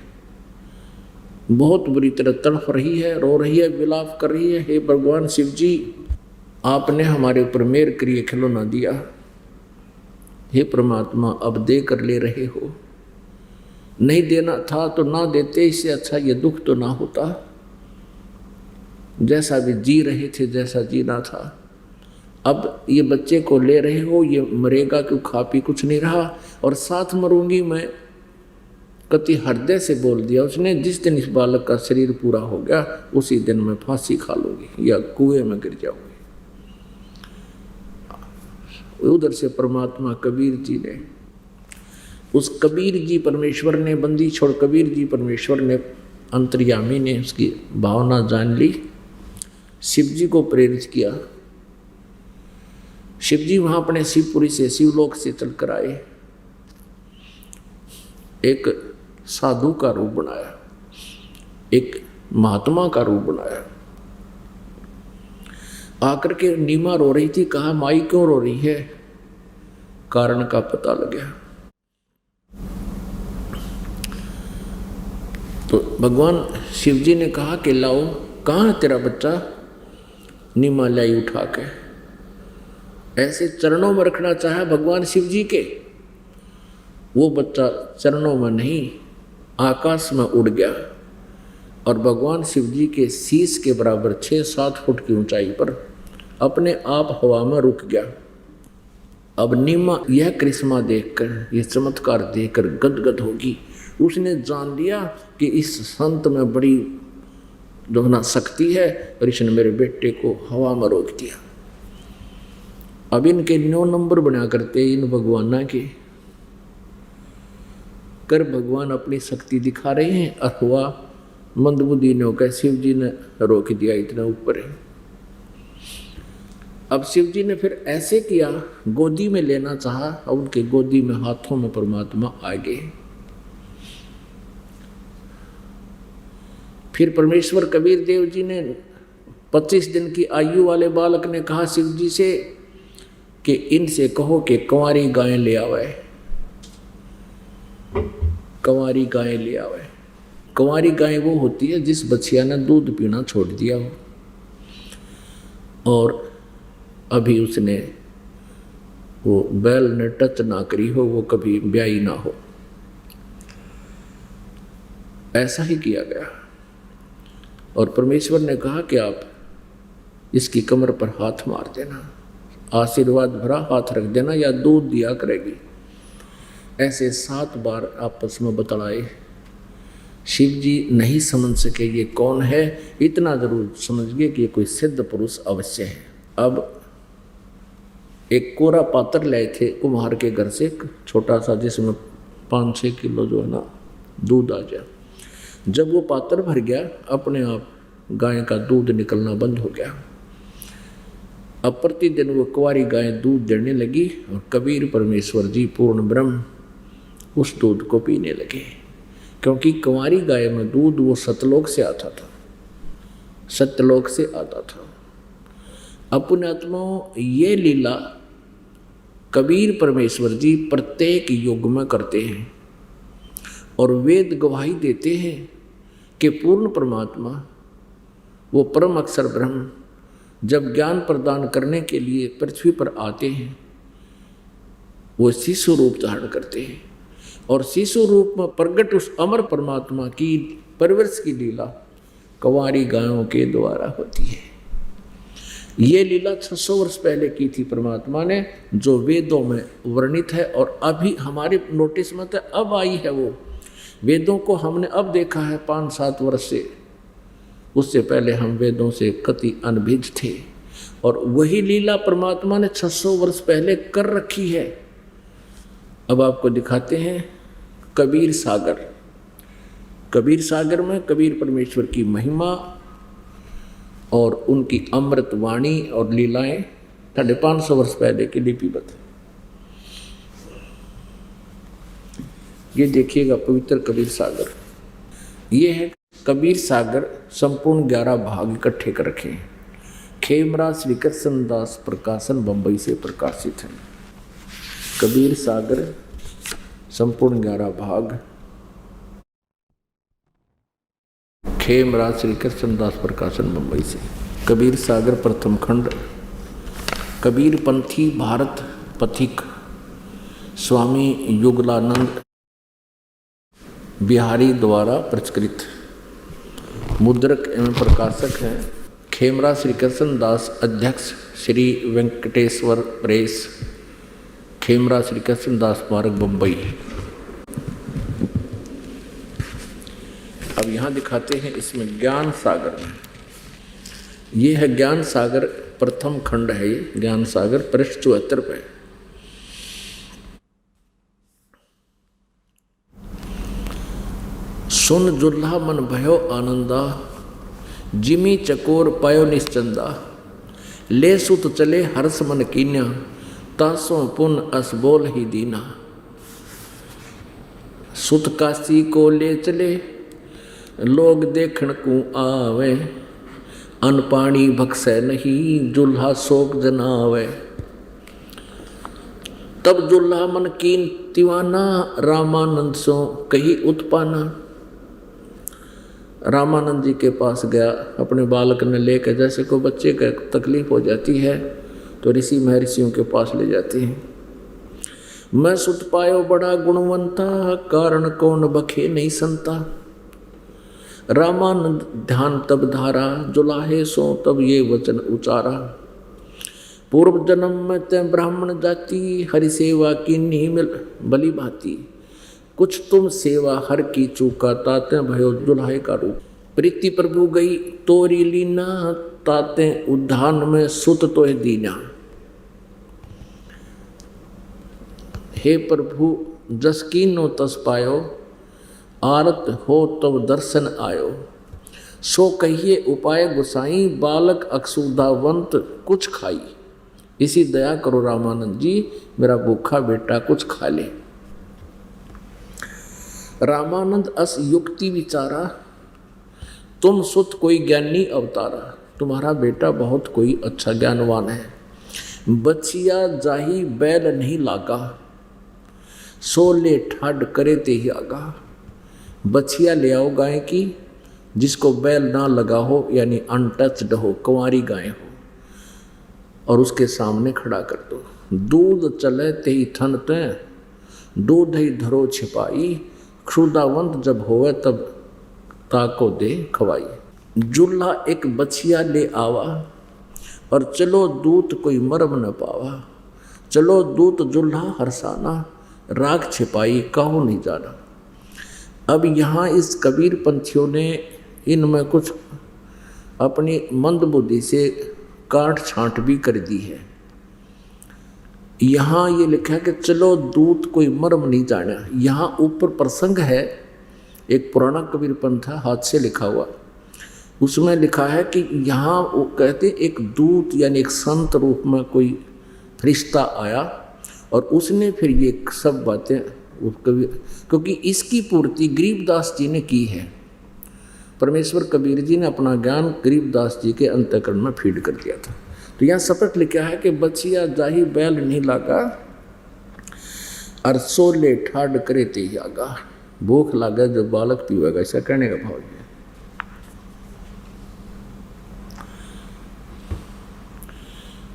S2: बहुत बुरी तरह तड़फ रही है, रो रही है, विलाप कर रही है। हे भगवान शिव जी, आपने हमारे ऊपर मेर करिए, खिलौना दिया। हे परमात्मा, अब दे कर ले रहे हो, नहीं देना था तो ना देते, इससे अच्छा ये दुख तो ना होता। जैसा भी जी रहे थे, जैसा जीना था, अब ये बच्चे को ले रहे हो, ये मरेगा क्यों, खा पी कुछ नहीं रहा और साथ मरूंगी मैं। कति हृदय से बोल दिया उसने। जिस दिन इस बालक का शरीर पूरा हो गया उसी दिन मैं फांसी खा लूंगी या कुएं में गिर जाऊंगी। उधर से परमात्मा कबीर जी ने, उस कबीर जी परमेश्वर ने, बंदी छोड़ कबीर जी परमेश्वर ने, अंतर्यामी ने उसकी भावना जान ली, शिव जी को प्रेरित किया। शिव जी वहां अपने शिवपुरी से, शिवलोक से चलकर आए, एक साधु का रूप बनाया, एक महात्मा का रूप बनाया। आकर के नीमा रो रही थी, कहा माई क्यों रो रही है, कारण का पता लग गया। तो भगवान शिव जी ने कहा कि लाओ, कहाँ है तेरा बच्चा। नीमा लाई उठा के ऐसे चरणों में रखना चाहा भगवान शिव जी के। वो बच्चा चरणों में नहीं, आकाश में उड़ गया और भगवान शिव जी के शीश के बराबर 6-7 फुट की ऊंचाई पर अपने आप हवा में रुक गया। अब नीमा यह करिश्मा देखकर, यह चमत्कार देखकर गदगद होगी। उसने जान लिया कि इस संत में बड़ी जो ना शक्ति है और इसने मेरे बेटे को हवा में रोक दिया। अब इनके 9 नंबर बना करते इन भगवाना के कर भगवान अपनी शक्ति दिखा रहे हैं, अथवा मंदबुद्धि ने होकर शिव जी ने रोक दिया, इतना ऊपर है। अब शिव जी ने फिर ऐसे किया, गोदी में लेना चाहा और उनके गोदी में हाथों में परमात्मा आ गए। फिर परमेश्वर कबीर देव जी ने 25 दिन की आयु वाले बालक ने कहा शिव जी से कि इनसे कहो कि कंवारी गायें ले आवे, कंवारी गायें ले आवे। कंवारी गाय वो होती है जिस बच्चिया ने दूध पीना छोड़ दिया हो और अभी उसने वो बैल ने टच ना करी हो, वो कभी ब्याही ना हो। ऐसा ही किया गया और परमेश्वर ने कहा कि आप इसकी कमर पर हाथ मार देना, आशीर्वाद भरा हाथ रख देना या दूध दिया करेगी। ऐसे 7 बार आपस में बतलाए। शिव जी नहीं समझ सके ये कौन है, इतना जरूर समझ गए कि ये कोई सिद्ध पुरुष अवश्य है। अब एक कोरा पात्र लाए थे कुम्हार के घर से, छोटा सा, जिसमें 5-6 किलो जो है ना दूध आ जाए। जब वो पात्र भर गया अपने आप गाय का दूध निकलना बंद हो गया। अब प्रतिदिन वो कुंवारी गाय दूध देने लगी और कबीर परमेश्वर जी पूर्ण ब्रह्म उस दूध को पीने लगे। क्योंकि कुंवारी गाय में दूध वो सतलोक से आता था, सत्यलोक से आता था। अपने आत्माओं ये लीला कबीर परमेश्वर जी प्रत्येक युग में करते हैं और वेद गवाही देते हैं कि पूर्ण परमात्मा वो परम अक्षर ब्रह्म जब ज्ञान प्रदान करने के लिए पृथ्वी पर आते हैं वो शिशु रूप धारण करते हैं और शिशु रूप में प्रकट उस अमर परमात्मा की परवरिश की लीला कुंवारी गायों के द्वारा होती है। ये लीला 600 वर्ष पहले की थी परमात्मा ने, जो वेदों में वर्णित है और अभी हमारे नोटिस में तो अब आई है। वो वेदों को हमने अब देखा है 5-7 वर्ष से, उससे पहले हम वेदों से कति अनभिज्ञ थे। और वही लीला परमात्मा ने 600 वर्ष पहले कर रखी है। अब आपको दिखाते हैं कबीर सागर। कबीर सागर में कबीर परमेश्वर की महिमा और उनकी अमृत वाणी और लीलाएं 550 वर्ष पहले की लिपिबद्ध। ये देखिएगा पवित्र कबीर सागर। ये है कबीर सागर, संपूर्ण 11 भाग इकट्ठे कर रखे हैं। खेमराज श्री कृष्ण दास प्रकाशन बंबई से प्रकाशित है। कबीर सागर संपूर्ण 11 भाग, खेमराज श्री कृष्ण दास प्रकाशन बंबई से। कबीर सागर प्रथम खंड। कबीर पंथी भारत पथिक स्वामी युगलानंद बिहारी द्वारा प्रचलित। मुद्रक एवं प्रकाशक हैं खेमराज श्री कृष्ण दास, अध्यक्ष श्री वेंकटेश्वर प्रेस, खेमराज श्री कृष्ण दास पार्क बंबई। अब यहाँ दिखाते हैं इसमें ज्ञान सागर। ये है ज्ञान सागर, प्रथम खंड है ये ज्ञान सागर, पृष्ठ 74 पे। सुन जुल्हा मन भयो आनंदा, जिमी चकोर पायो निश्चंदा, ले सुत चले हर्ष मन कीन्या, तासों पुन अस बोल ही दीना। सुत काशी को ले चले, लोग देखण को आवे, अन पानी भक्सै नहीं, जुल्हा शोक जनावे। तब जुल्हा मन कीन दीवाना, रामानंद सो कही उत्पाना। रामानंद जी के पास गया, अपने बालक ने लेकर, जैसे कोई बच्चे का तकलीफ हो जाती है तो ऋषि महर्षियों के पास ले जाते हैं। मैं सुत पायो बड़ा गुणवंता, कारण कौन बखे नहीं संता। रामानंद ध्यान तब धारा, जुलाहे सो तब ये वचन उचारा। पूर्व जन्म में तै ब्राह्मण जाति, हरि सेवा की नहीं मिल बलि भाती। कुछ तुम सेवा हर की चूका, ताते भयो जुलाहे का रूप। प्रीति प्रभु गई तोरी लीना, ताते उद्धान में सुत तो दीना। हे प्रभु जस कीनो तस पायो, आरत हो तब दर्शन आयो। सो कहिए उपाय गुसाई, बालक अक्षुधावंत कुछ खाई। इसी दया करो रामानंद जी, मेरा भूखा बेटा कुछ खा ले। रामानंद अस युक्ति विचारा, तुम सुत कोई ज्ञानी अवतारा। तुम्हारा बेटा बहुत कोई अच्छा ज्ञानवान है। बचिया जाही बैल नहीं लागा, सो ले ठाड करे ते ही आगा। बछिया ले आओ गाय की, जिसको बैल ना लगा हो, यानी अनटच्ड हो, कुंवारी गाय हो, और उसके सामने खड़ा कर दो। दूध चले ते ही थन ते, दूध ही धरो छिपाई। क्षुधावंत जब होवे तब ताको दे खवाई। जुल्हा एक बछिया ले आवा, और चलो दूत कोई मरम न पावा। चलो दूत जुल्हा हरसाना, राग छिपाई कहो नहीं जाना। अब यहाँ इस कबीर पंथियों ने इनमें कुछ अपनी मंदबुद्धि से काट छांट भी कर दी है। यहाँ ये लिखा है कि चलो दूत कोई मर्म नहीं जाना। यहाँ ऊपर प्रसंग है, एक पुराना कबीर पंथ है, हाथ से लिखा हुआ, उसमें लिखा है कि यहाँ वो कहते एक दूत यानी एक संत रूप में कोई फरिश्ता आया, और उसने फिर ये सब बातें कबीर, क्योंकि इसकी पूर्ति गरीबदास जी ने की है। परमेश्वर कबीर जी ने अपना ज्ञान गरीबदास जी के अंतःकरण में फीड कर दिया था। तो यहाँ सपट लिखा है कि बचिया जाही बैल नहीं लागा, अरसो ले ठाड करे ते आगा। भूख लागा जो बालक पीवेगा, ऐसा कहने का भाव है।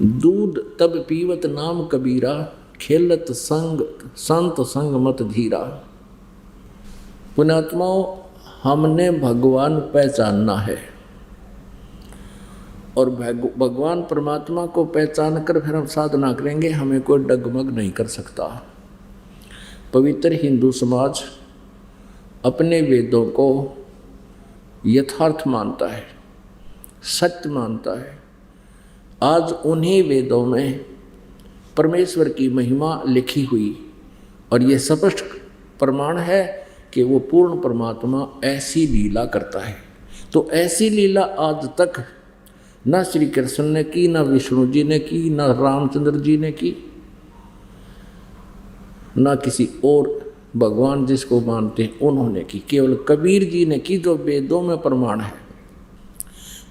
S2: दूध तब पीवत नाम कबीरा, खेलत संग संत संग मत धीरा। पुण्यात्माओं, हमने भगवान पहचानना है। और भगवान परमात्मा को पहचान कर फिर हम साधना करेंगे, हमें कोई डगमग नहीं कर सकता। पवित्र हिंदू समाज अपने वेदों को यथार्थ मानता है, सत्य मानता है। आज उन्हीं वेदों में परमेश्वर की महिमा लिखी हुई और ये स्पष्ट प्रमाण है कि वो पूर्ण परमात्मा ऐसी लीला करता है। तो ऐसी लीला आज तक ना श्री कृष्ण ने की, ना विष्णु जी ने की, ना रामचंद्र जी ने की, ना किसी और भगवान जिसको मानते हैं उन्होंने की। केवल कबीर जी ने की, जो वेदों में प्रमाण है।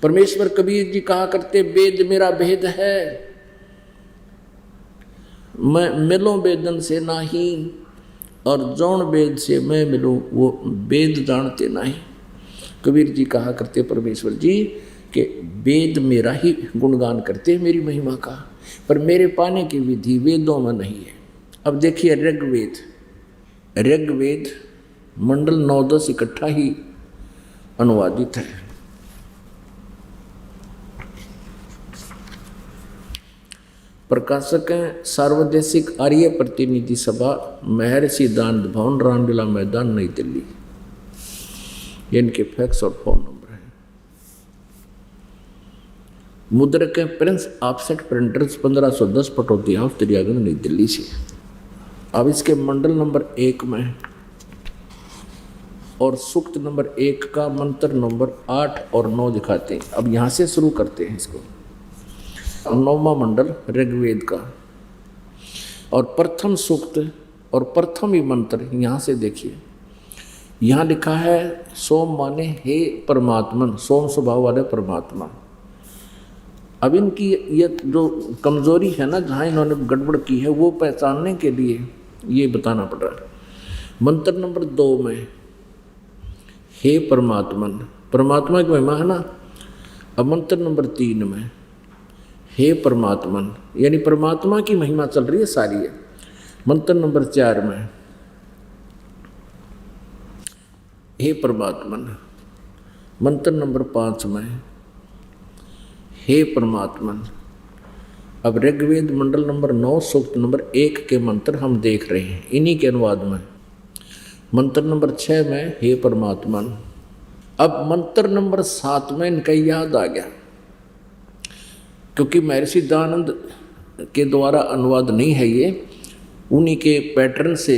S2: परमेश्वर कबीर जी कहा करते, वेद मेरा भेद है, मैं मिलूं वेदन से नाही, और जौन वेद से मैं मिलूं वो वेद जानते नहीं। कबीर जी कहा करते परमेश्वर जी कि वेद मेरा ही गुणगान करते मेरी महिमा का, पर मेरे पाने की विधि वेदों में नहीं है। अब देखिए ऋग्वेद मंडल 9-10 इकट्ठा ही अनुवादित है। प्रकाशक हैं सार्वदेशिक आर्य प्रतिनिधि सभा, महर्षि दानंद भवन, रामलीला मैदान, नई दिल्ली। ये इनके फैक्स और फोन नंबर है। मुद्रक हैं Prince offset printers, 1510 Pataudi house, Daryaganj, नई दिल्ली से। अब इसके मंडल नंबर 1 में और सूक्त नंबर 1 का मंत्र नंबर 8 और 9 दिखाते हैं। अब यहाँ से शुरू करते हैं इसको। 9वां मंडल ऋग्वेद का और प्रथम सूक्त और प्रथम ही मंत्र यहाँ से देखिए। यहाँ लिखा है सोम माने हे परमात्मन, सोम स्वभाव वाले परमात्मा। अब इनकी ये जो कमजोरी है ना, जहाँ इन्होंने गड़बड़ की है, वो पहचानने के लिए ये बताना पड़ रहा है। मंत्र नंबर 2 में हे परमात्मन, परमात्मा की महिमा है ना। अब मंत्र नंबर 3 में हे परमात्मन, यानी परमात्मा की महिमा चल रही है सारी है। मंत्र नंबर 4 में हे परमात्मन। मंत्र नंबर 5 में हे परमात्मन। अब ऋग्वेद मंडल नंबर 9 सूक्त नंबर 1 के मंत्र हम देख रहे हैं, इन्हीं के अनुवाद में। मंत्र नंबर 6 में हे परमात्मन। अब मंत्र नंबर 7 में इनका याद आ गया, क्योंकि महर्षि दानंद के द्वारा अनुवाद नहीं है ये, उन्हीं के पैटर्न से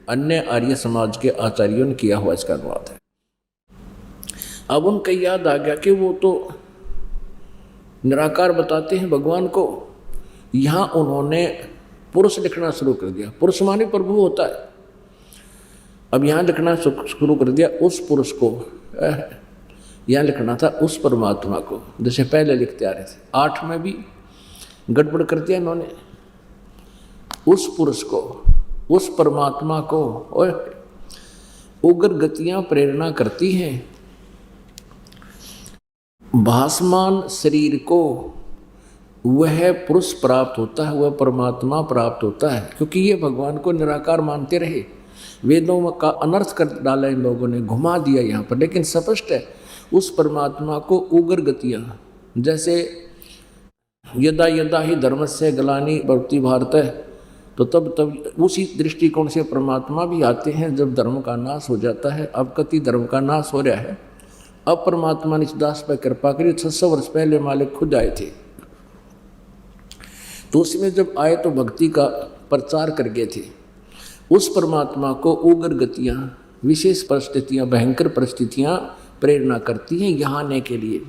S2: अन्य आर्य समाज के आचार्यों ने किया हुआ इसका अनुवाद है। अब उनका याद आ गया कि वो तो निराकार बताते हैं भगवान को। यहाँ उन्होंने पुरुष लिखना शुरू कर दिया। पुरुष माने प्रभु होता है। अब यहाँ लिखना शुरू कर दिया उस पुरुष को, यहाँ लिखना था उस परमात्मा को, जैसे पहले लिखते आ रहे थे। 8 में भी गड़बड़ कर दिया इन्होंने। उस पुरुष को, उस परमात्मा को उग्र गतियां प्रेरणा करती हैं। भासमान शरीर को वह पुरुष प्राप्त होता है, वह परमात्मा प्राप्त होता है, क्योंकि ये भगवान को निराकार मानते रहे। वेदों का अनर्थ कर डाला इन लोगों ने, घुमा दिया यहाँ पर। लेकिन स्पष्ट है उस परमात्मा को उग्र गतियाँ, जैसे यदा यदा ही धर्मस्य ग्लानि भवति भारत, तो तब उसी दृष्टिकोण से परमात्मा भी आते हैं जब धर्म का नाश हो जाता है। अब कति धर्म का नाश हो रहा है, अब परमात्मा ने इस दास पर कृपा करी। 600 वर्ष पहले मालिक खुद आए थे, तो उसमें जब आए तो भक्ति का प्रचार कर गए थे। उस परमात्मा को उग्र गतियाँ, विशेष परिस्थितियाँ, भयंकर परिस्थितियाँ प्रेरणा करती हैं यहाँ आने के लिए।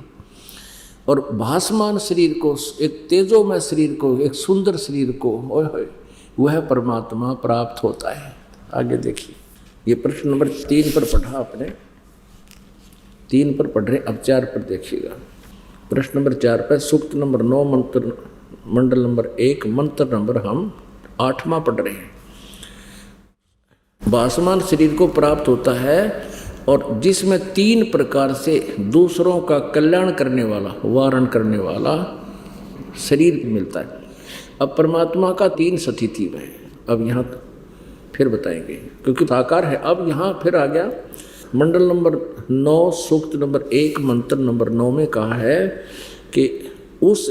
S2: और भासमान शरीर को, एक तेजोमय शरीर को, एक सुंदर शरीर को वह परमात्मा प्राप्त होता है। आगे देखिए, ये प्रश्न नंबर 3 पर पढ़ा आपने, 3 पर पढ़ रहे, अब 4 पर देखिएगा। प्रश्न नंबर 4 पर सूक्त नंबर 9 मंत्र मंडल नंबर 1 मंत्र नंबर हम 8वां पढ़ रहे हैं। भासमान शरीर को प्राप्त होता है और जिसमें 3 प्रकार से दूसरों का कल्याण करने वाला, वारण करने वाला शरीर मिलता है। अब परमात्मा का 3 स्थिति में, अब यहाँ फिर बताएंगे क्योंकि साकार है। अब यहाँ फिर आ गया मंडल नंबर 9 सूक्त नंबर 1 मंत्र नंबर 9 में कहा है कि उस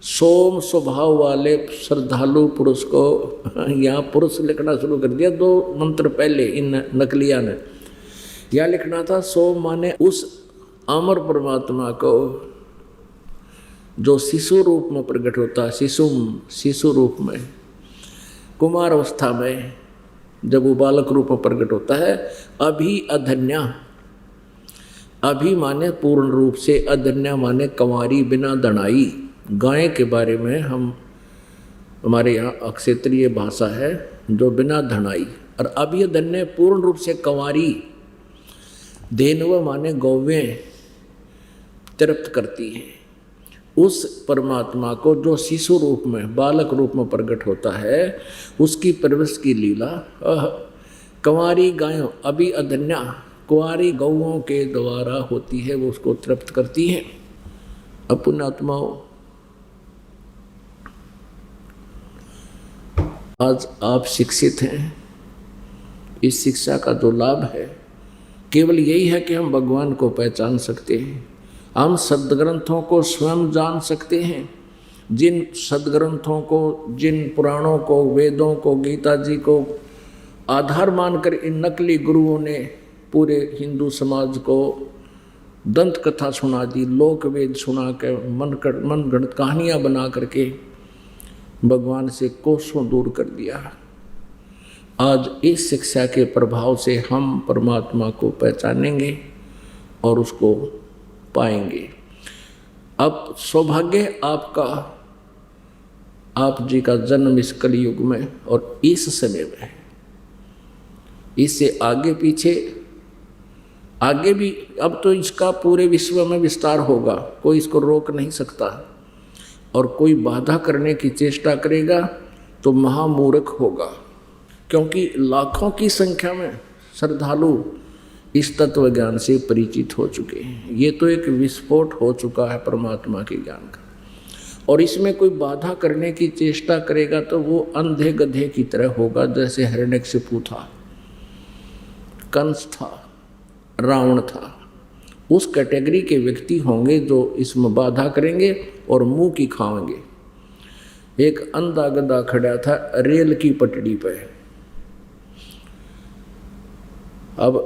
S2: सोम स्वभाव वाले श्रद्धालु पुरुष को यहाँ पुरुष लिखना शुरू कर दिया। 2 मंत्र पहले इन नकलिया ने यह लिखना था, सोम माने उस अमर परमात्मा को जो शिशु रूप में प्रकट होता है, शिशु रूप में, कुमार अवस्था में जब वो बालक रूप में प्रकट होता है। अभी अधन्या, अभी माने पूर्ण रूप से, अधन्या माने कंवारी बिना दणाई। गाय के बारे में हमारे यहाँ क्षेत्रीय भाषा है जो बिना धनाई, और अभी अधन्य पूर्ण रूप से कंवारी। धेनुव माने गौवें तृप्त करती हैं। उस परमात्मा को जो शिशु रूप में, बालक रूप में प्रकट होता है, उसकी परवरिश की लीला कंवारी गायों, अभी अधन्या कुंवारी गौओं के द्वारा होती है, वो उसको तृप्त करती हैं। अपने आत्माओं, आज आप शिक्षित हैं। इस शिक्षा का जो लाभ है केवल यही है कि हम भगवान को पहचान सकते हैं, हम सद्ग्रंथों को स्वयं जान सकते हैं। जिन सद्ग्रंथों को, जिन पुराणों को, वेदों को, गीता जी को आधार मानकर इन नकली गुरुओं ने पूरे हिंदू समाज को दंत कथा सुना दी, लोक वेद सुना के मन गढ़ कहानियाँ बना करके भगवान से कोसों दूर कर दिया। आज इस शिक्षा के प्रभाव से हम परमात्मा को पहचानेंगे और उसको पाएंगे। अब सौभाग्य आपका, आप जी का जन्म इस कलयुग में और इस समय में है। इससे आगे पीछे, आगे भी अब तो इसका पूरे विश्व में विस्तार होगा, कोई इसको रोक नहीं सकता। और कोई बाधा करने की चेष्टा करेगा तो महामूर्ख होगा, क्योंकि लाखों की संख्या में श्रद्धालु इस तत्व ज्ञान से परिचित हो चुके हैं। ये तो एक विस्फोट हो चुका है परमात्मा के ज्ञान का, और इसमें कोई बाधा करने की चेष्टा करेगा तो वो अंधे गधे की तरह होगा, जैसे हिरण्यकशिपु था, कंस था, रावण था। उस कैटेगरी के व्यक्ति होंगे जो इसमें बाधा करेंगे और मुंह की खाएंगे। एक अंधा गधा खड़ा था रेल की पटड़ी पे। अब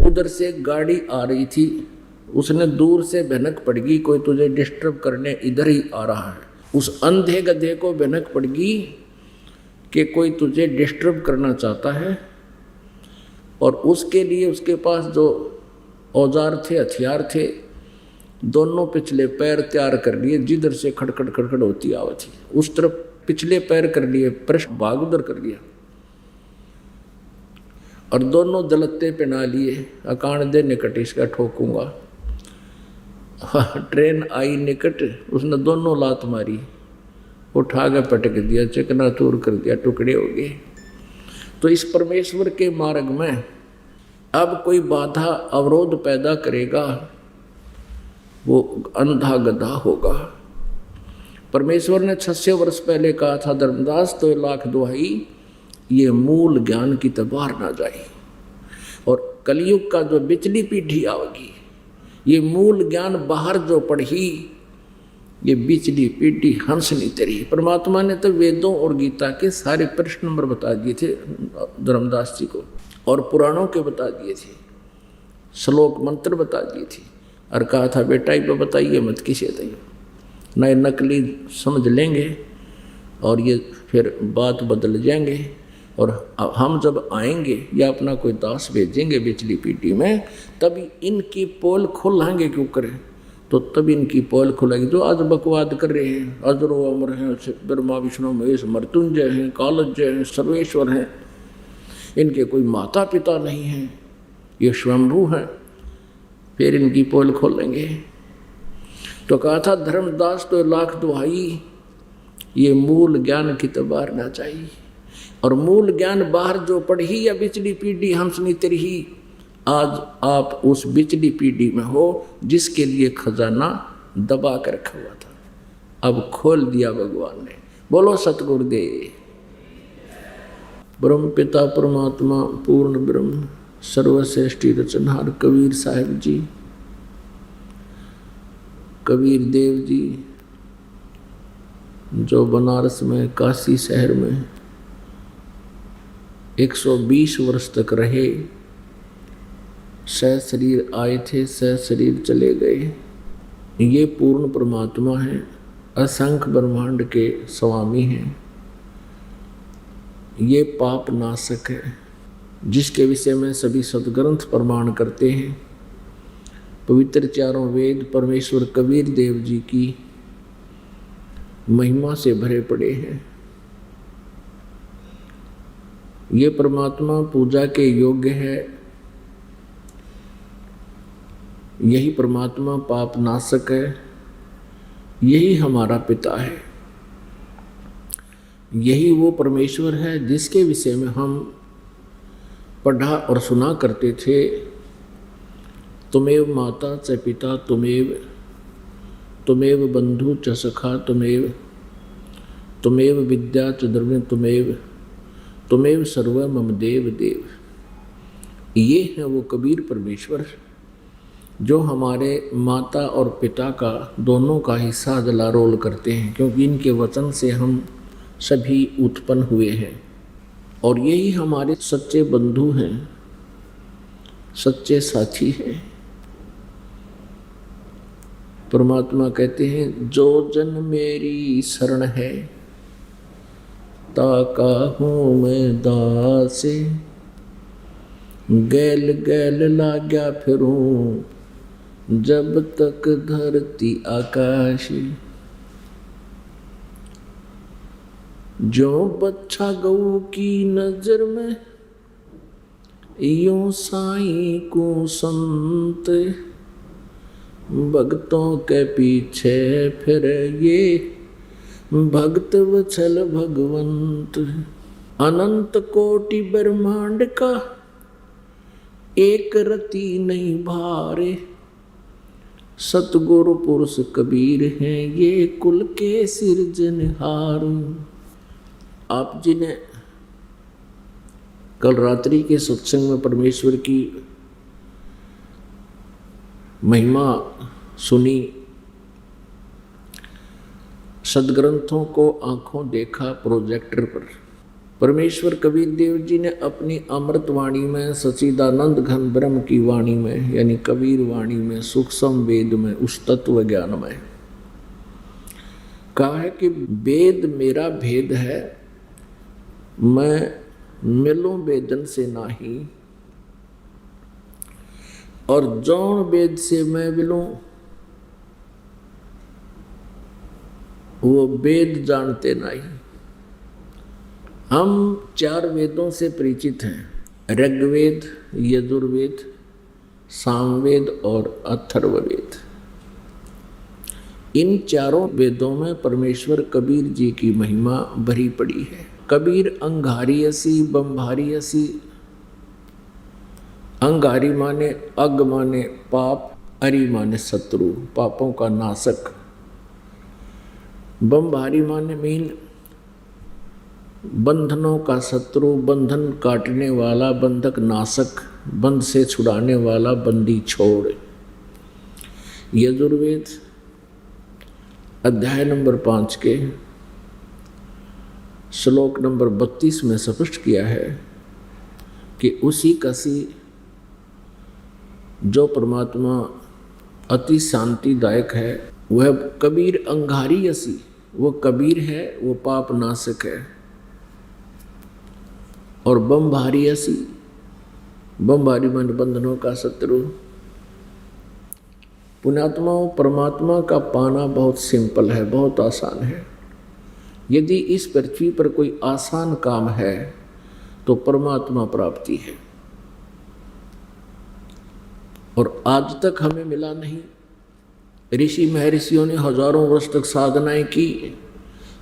S2: उधर से गाड़ी आ रही थी, उसने दूर से भनक पड़ गई, कोई तुझे डिस्टर्ब करने इधर ही आ रहा है। उस अंधे गधे को भनक पड़ गई कि कोई तुझे डिस्टर्ब करना चाहता है, और उसके लिए उसके पास जो औजार थे, हथियार थे, दोनों पिछले पैर तैयार कर लिए, जिधर से खड़खड़ खड़खड़ होती आवाज थी उस तरफ पिछले पैर कर लिए, पृष्ठ भाग उधर कर लिया, और दोनों दलत्ते पहना लिए। अकान दे निकट इसका ठोकूंगा। ट्रेन आई निकट, उसने दोनों लात मारी, उठा के पटक दिया, चकनाचूर कर दिया, टुकड़े हो गए। तो इस परमेश्वर के मार्ग में अब कोई बाधा अवरोध पैदा करेगा वो अंधा गधा होगा। परमेश्वर ने 600 वर्ष पहले कहा था, धर्मदास तो लाख दुहाई ये मूल ज्ञान की तबार ना जाए। और कलयुग का जो बिचली पीढ़ी आएगी, ये मूल ज्ञान बाहर जो पढ़ी, ये बिचली पीढ़ी हंस नहीं तेरी। परमात्मा ने तो वेदों और गीता के सारे प्रश्न नंबर बता दिए थे धर्मदास जी को, और पुराणों के बता दिए थे, श्लोक मंत्र बता दिए थे, और कहा था बेटा ये बताइए मत किसे दिए, नए नकली समझ लेंगे और ये फिर बात बदल जाएंगे। और हम जब आएंगे या अपना कोई दास भेजेंगे बिचली पीढ़ी में, तभी इनकी पोल खोलेंगे। क्यों करें तो तभी इनकी पोल खुलेगी। जो आज बकवाद कर रहे हैं, अजरो अमर हैं, ब्रह्मा विष्णु महेश मृत्युंजय हैं, कालज्जय हैं, सर्वेश्वर हैं, इनके कोई माता पिता नहीं हैं, ये स्वयंभू हैं, फिर इनकी पोल खोलेंगे। तो कहा था धर्मदास तो लाख दुहाई ये मूल ज्ञान की तबार ना चाहिए। और मूल ज्ञान बाहर जो पढ़ी या बिचली पीढ़ी हंसनी तेरी, आज आप उस बिचली पीढ़ी में हो जिसके लिए खजाना दबा कर रखा हुआ था, अब खोल दिया भगवान ने। बोलो सतगुरुदेव। ब्रह्म पिता परमात्मा पूर्ण ब्रह्म सर्वश्रेष्ठी रचनहार कबीर साहिब जी, कबीर देव जी, जो बनारस में काशी शहर में 120 वर्ष तक रहे, सह शरीर आए थे, सह शरीर चले गए। ये पूर्ण परमात्मा है, असंख्य ब्रह्मांड के स्वामी हैं। ये पाप नाशक है, जिसके विषय में सभी सद्ग्रंथ प्रमाण करते हैं। पवित्र चारों वेद परमेश्वर कबीर देव जी की महिमा से भरे पड़े हैं। ये परमात्मा पूजा के योग्य है। यही परमात्मा पाप नाशक है। यही हमारा पिता है। यही वो परमेश्वर है जिसके विषय में हम पढ़ा और सुना करते थे। तुमेव माता च पिता तुमेव बंधु च सखा तुमेव विद्या च द्रव्य तुमेव सर्व मम देव देव। ये है वो कबीर परमेश्वर जो हमारे माता और पिता का दोनों का हिस्सा जला रोल करते हैं, क्योंकि इनके वचन से हम सभी उत्पन्न हुए हैं। और यही हमारे सच्चे बंधु हैं, सच्चे साथी हैं। परमात्मा कहते हैं, जो जन मेरी शरण है ताका हूँ मैं दासे, गैल गैल लाग्या फिरूं जब तक धरती आकाश। जो बच्चा गऊ की नजर में यूं साईं को संत, भक्तों के पीछे फिर ये भक्त वत्सल भगवंत। अनंत कोटि ब्रह्मांड का एक रति नहीं भारे, सतगुरु पुरुष कबीर हैं ये कुल के सिरजनहार। आप जी ने कल रात्रि के सत्संग में परमेश्वर की महिमा सुनी, सदग्रंथों को आंखों देखा प्रोजेक्टर पर। परमेश्वर कबीर देव जी ने अपनी अमृत वाणी में, सच्चिदानंद घन ब्रह्म की वाणी में, यानी कबीर वाणी में, सूक्ष्म वेद में, उस तत्व ज्ञान में कहा है कि वेद मेरा भेद है, मैं मिलूं वेदन से नाही, और जौन वेद से मैं मिलूं वो वेद जानते नहीं। हम 4 वेदों से परिचित हैं, ऋग्वेद, यजुर्वेद, सामवेद और अथर्ववेद। इन 4 वेदों में परमेश्वर कबीर जी की महिमा भरी पड़ी है। कबीर अंगारी असी बम्भारी असी। अंगारी माने अग माने पाप, अरि माने शत्रु, पापों का नाशक। बम्भारी माने मीन बंधनों का शत्रु, बंधन काटने वाला, बंधक नाशक, बंध से छुड़ाने वाला, बंदी छोड़। यजुर्वेद अध्याय नंबर 5 के श्लोक नंबर 32 में स्पष्ट किया है कि उसी कसी जो परमात्मा अति शांतिदायक है, वह कबीर अंगारी असी, वो कबीर है, वो पाप नाशक है। और बम्भारी असी, बम्भारी मन बंधनों का शत्रु। पुण्यात्माओं, परमात्मा का पाना बहुत सिंपल है, बहुत आसान है। यदि इस पृथ्वी पर कोई आसान काम है तो परमात्मा प्राप्ति है, और आज तक हमें मिला नहीं। ऋषि महर्षियों ने हजारों वर्ष तक साधनाएं की,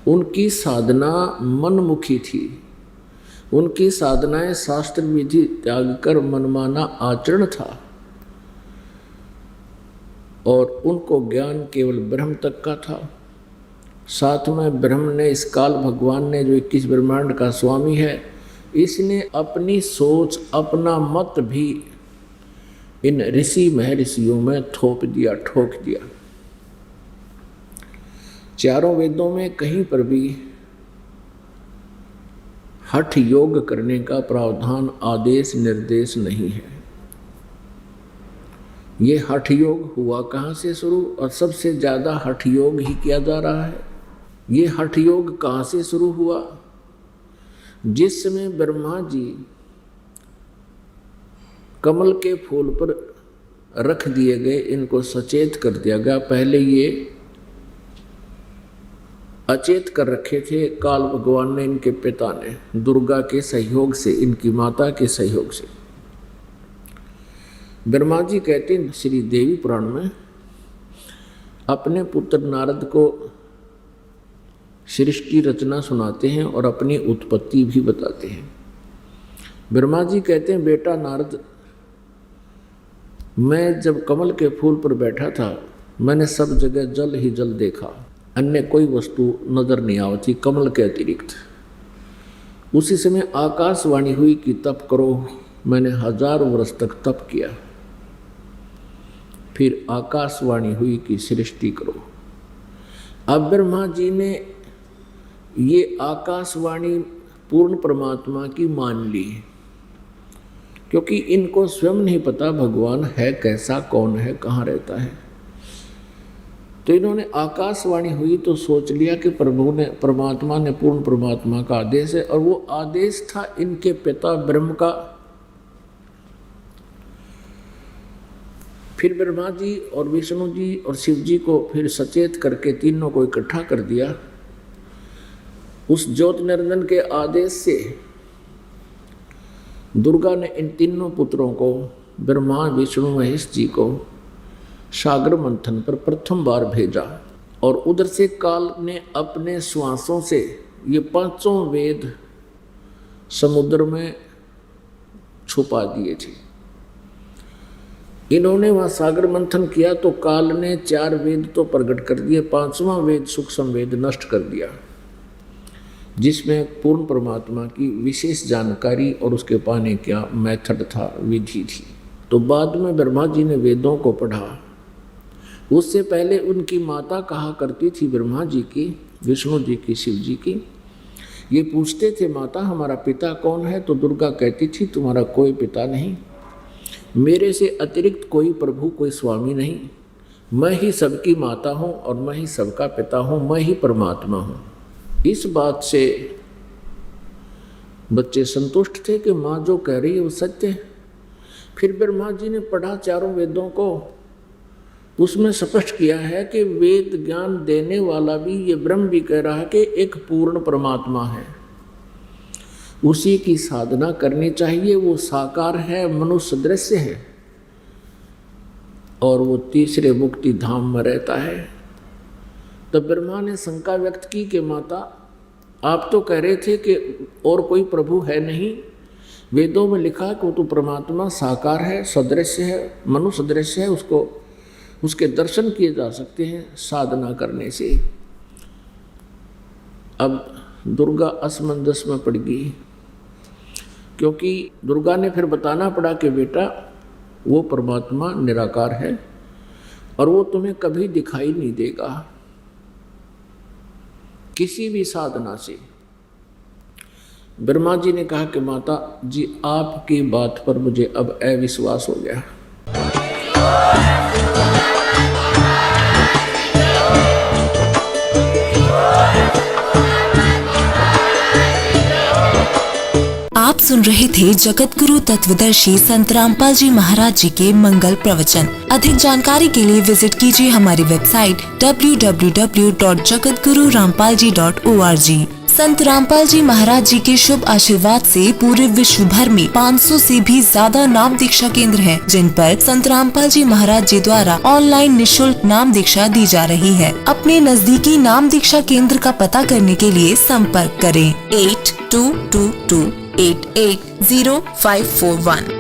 S2: उनकी साधना मनमुखी थी, उनकी साधनाएं शास्त्र विधि त्याग कर मनमाना आचरण था, और उनको ज्ञान केवल ब्रह्म तक का था। साथ में ब्रह्म ने, इस काल भगवान ने, जो 21 ब्रह्मांड का स्वामी है, इसने अपनी सोच, अपना मत भी इन ऋषि महर्षियों में थोप दिया, ठोक दिया। चारों वेदों में कहीं पर भी हठ योग करने का प्रावधान आदेश निर्देश नहीं है। ये हठ योग हुआ कहाँ से शुरू, और सबसे ज़्यादा हठ योग ही किया जा रहा है। ये हठ योग कहाँ से शुरू हुआ? जिस समय ब्रह्मा जी कमल के फूल पर रख दिए गए, इनको सचेत कर दिया गया। पहले ये अचेत कर रखे थे, काल भगवान ने, इनके पिता ने, दुर्गा के सहयोग से, इनकी माता के सहयोग से। ब्रह्मा जी कहते हैं श्री देवी पुराण में, अपने पुत्र नारद को सृष्टि रचना सुनाते हैं और अपनी उत्पत्ति भी बताते हैं। ब्रह्मा जी कहते हैं, बेटा नारद, मैं जब कमल के फूल पर बैठा था, मैंने सब जगह जल ही जल देखा, अन्य कोई वस्तु नजर नहीं आवती कमल के अतिरिक्त। उसी समय आकाशवाणी हुई कि तप करो। मैंने 1000 वर्ष तक तप किया। फिर आकाशवाणी हुई कि सृष्टि करो। अब ब्रह्मा जी ने ये आकाशवाणी पूर्ण परमात्मा की मान ली, क्योंकि इनको स्वयं नहीं पता भगवान है कैसा, कौन है, कहाँ रहता है। तो इन्होंने आकाशवाणी हुई तो सोच लिया कि प्रभु ने, परमात्मा ने, पूर्ण परमात्मा का आदेश है, और वो आदेश था इनके पिता ब्रह्म का। फिर ब्रह्मा जी और विष्णु जी और शिव जी को फिर सचेत करके तीनों को इकट्ठा कर दिया। उस ज्योत निरंजन के आदेश से दुर्गा ने इन तीनों पुत्रों को, ब्रह्मा विष्णु महेश जी को, सागर मंथन पर प्रथम बार भेजा। और उधर से काल ने अपने श्वासों से ये 5 वेद समुद्र में छुपा दिए थे। इन्होंने वहाँ सागर मंथन किया तो काल ने 4 वेद तो प्रकट कर दिए, 5वां वेद सूक्ष्म वेद नष्ट कर दिया, जिसमें पूर्ण परमात्मा की विशेष जानकारी और उसके पाने का मेथड था, विधि थी। तो बाद में ब्रह्मा जी ने वेदों को पढ़ा। उससे पहले उनकी माता कहा करती थी ब्रह्मा जी की, विष्णु जी की, शिव जी की, ये पूछते थे माता हमारा पिता कौन है? तो दुर्गा कहती थी तुम्हारा कोई पिता नहीं, मेरे से अतिरिक्त कोई प्रभु, कोई स्वामी नहीं, मैं ही सबकी माता हूँ और मैं ही सबका पिता हूँ, मैं ही परमात्मा हूँ। इस बात से बच्चे संतुष्ट थे कि माँ जो कह रही है वो सत्य है। फिर ब्रह्मा जी ने पढ़ा 4 वेदों को, उसमें स्पष्ट किया है कि वेद ज्ञान देने वाला भी, ये ब्रह्म भी कह रहा है कि एक पूर्ण परमात्मा है, उसी की साधना करनी चाहिए। वो साकार है, मनुष्य दृश्य है, और वो तीसरे मुक्ति धाम में रहता है। तब ब्रह्मा ने शंका व्यक्त की कि माता आप तो कह रहे थे कि और कोई प्रभु है नहीं, वेदों में लिखा है कि वो तो परमात्मा साकार है, सदृश्य है, मनुष्य दृश्य है, उसको उसके दर्शन किए जा सकते हैं साधना करने से। अब दुर्गा असमंजस में पड़ गई, क्योंकि दुर्गा ने फिर बताना पड़ा कि बेटा वो परमात्मा निराकार है और वो तुम्हें कभी दिखाई नहीं देगा किसी भी साधना से। ब्रह्मा जी ने कहा कि माता जी आपकी बात पर मुझे अब अविश्वास हो गया।
S3: आप सुन रहे थे जगत गुरु तत्वदर्शी संत रामपाल जी महाराज जी के मंगल प्रवचन। अधिक जानकारी के लिए विजिट कीजिए हमारी वेबसाइट www.jagatgururampalji.org। संत रामपाल जी महाराज जी के शुभ आशीर्वाद से पूरे विश्व भर में 500 से भी ज्यादा नाम दीक्षा केंद्र हैं, जिन पर संत रामपाल जी महाराज जी द्वारा ऑनलाइन निशुल्क नाम दीक्षा दी जा रही है। अपने नजदीकी नाम दीक्षा केंद्र का पता करने के लिए संपर्क करें 8222880541।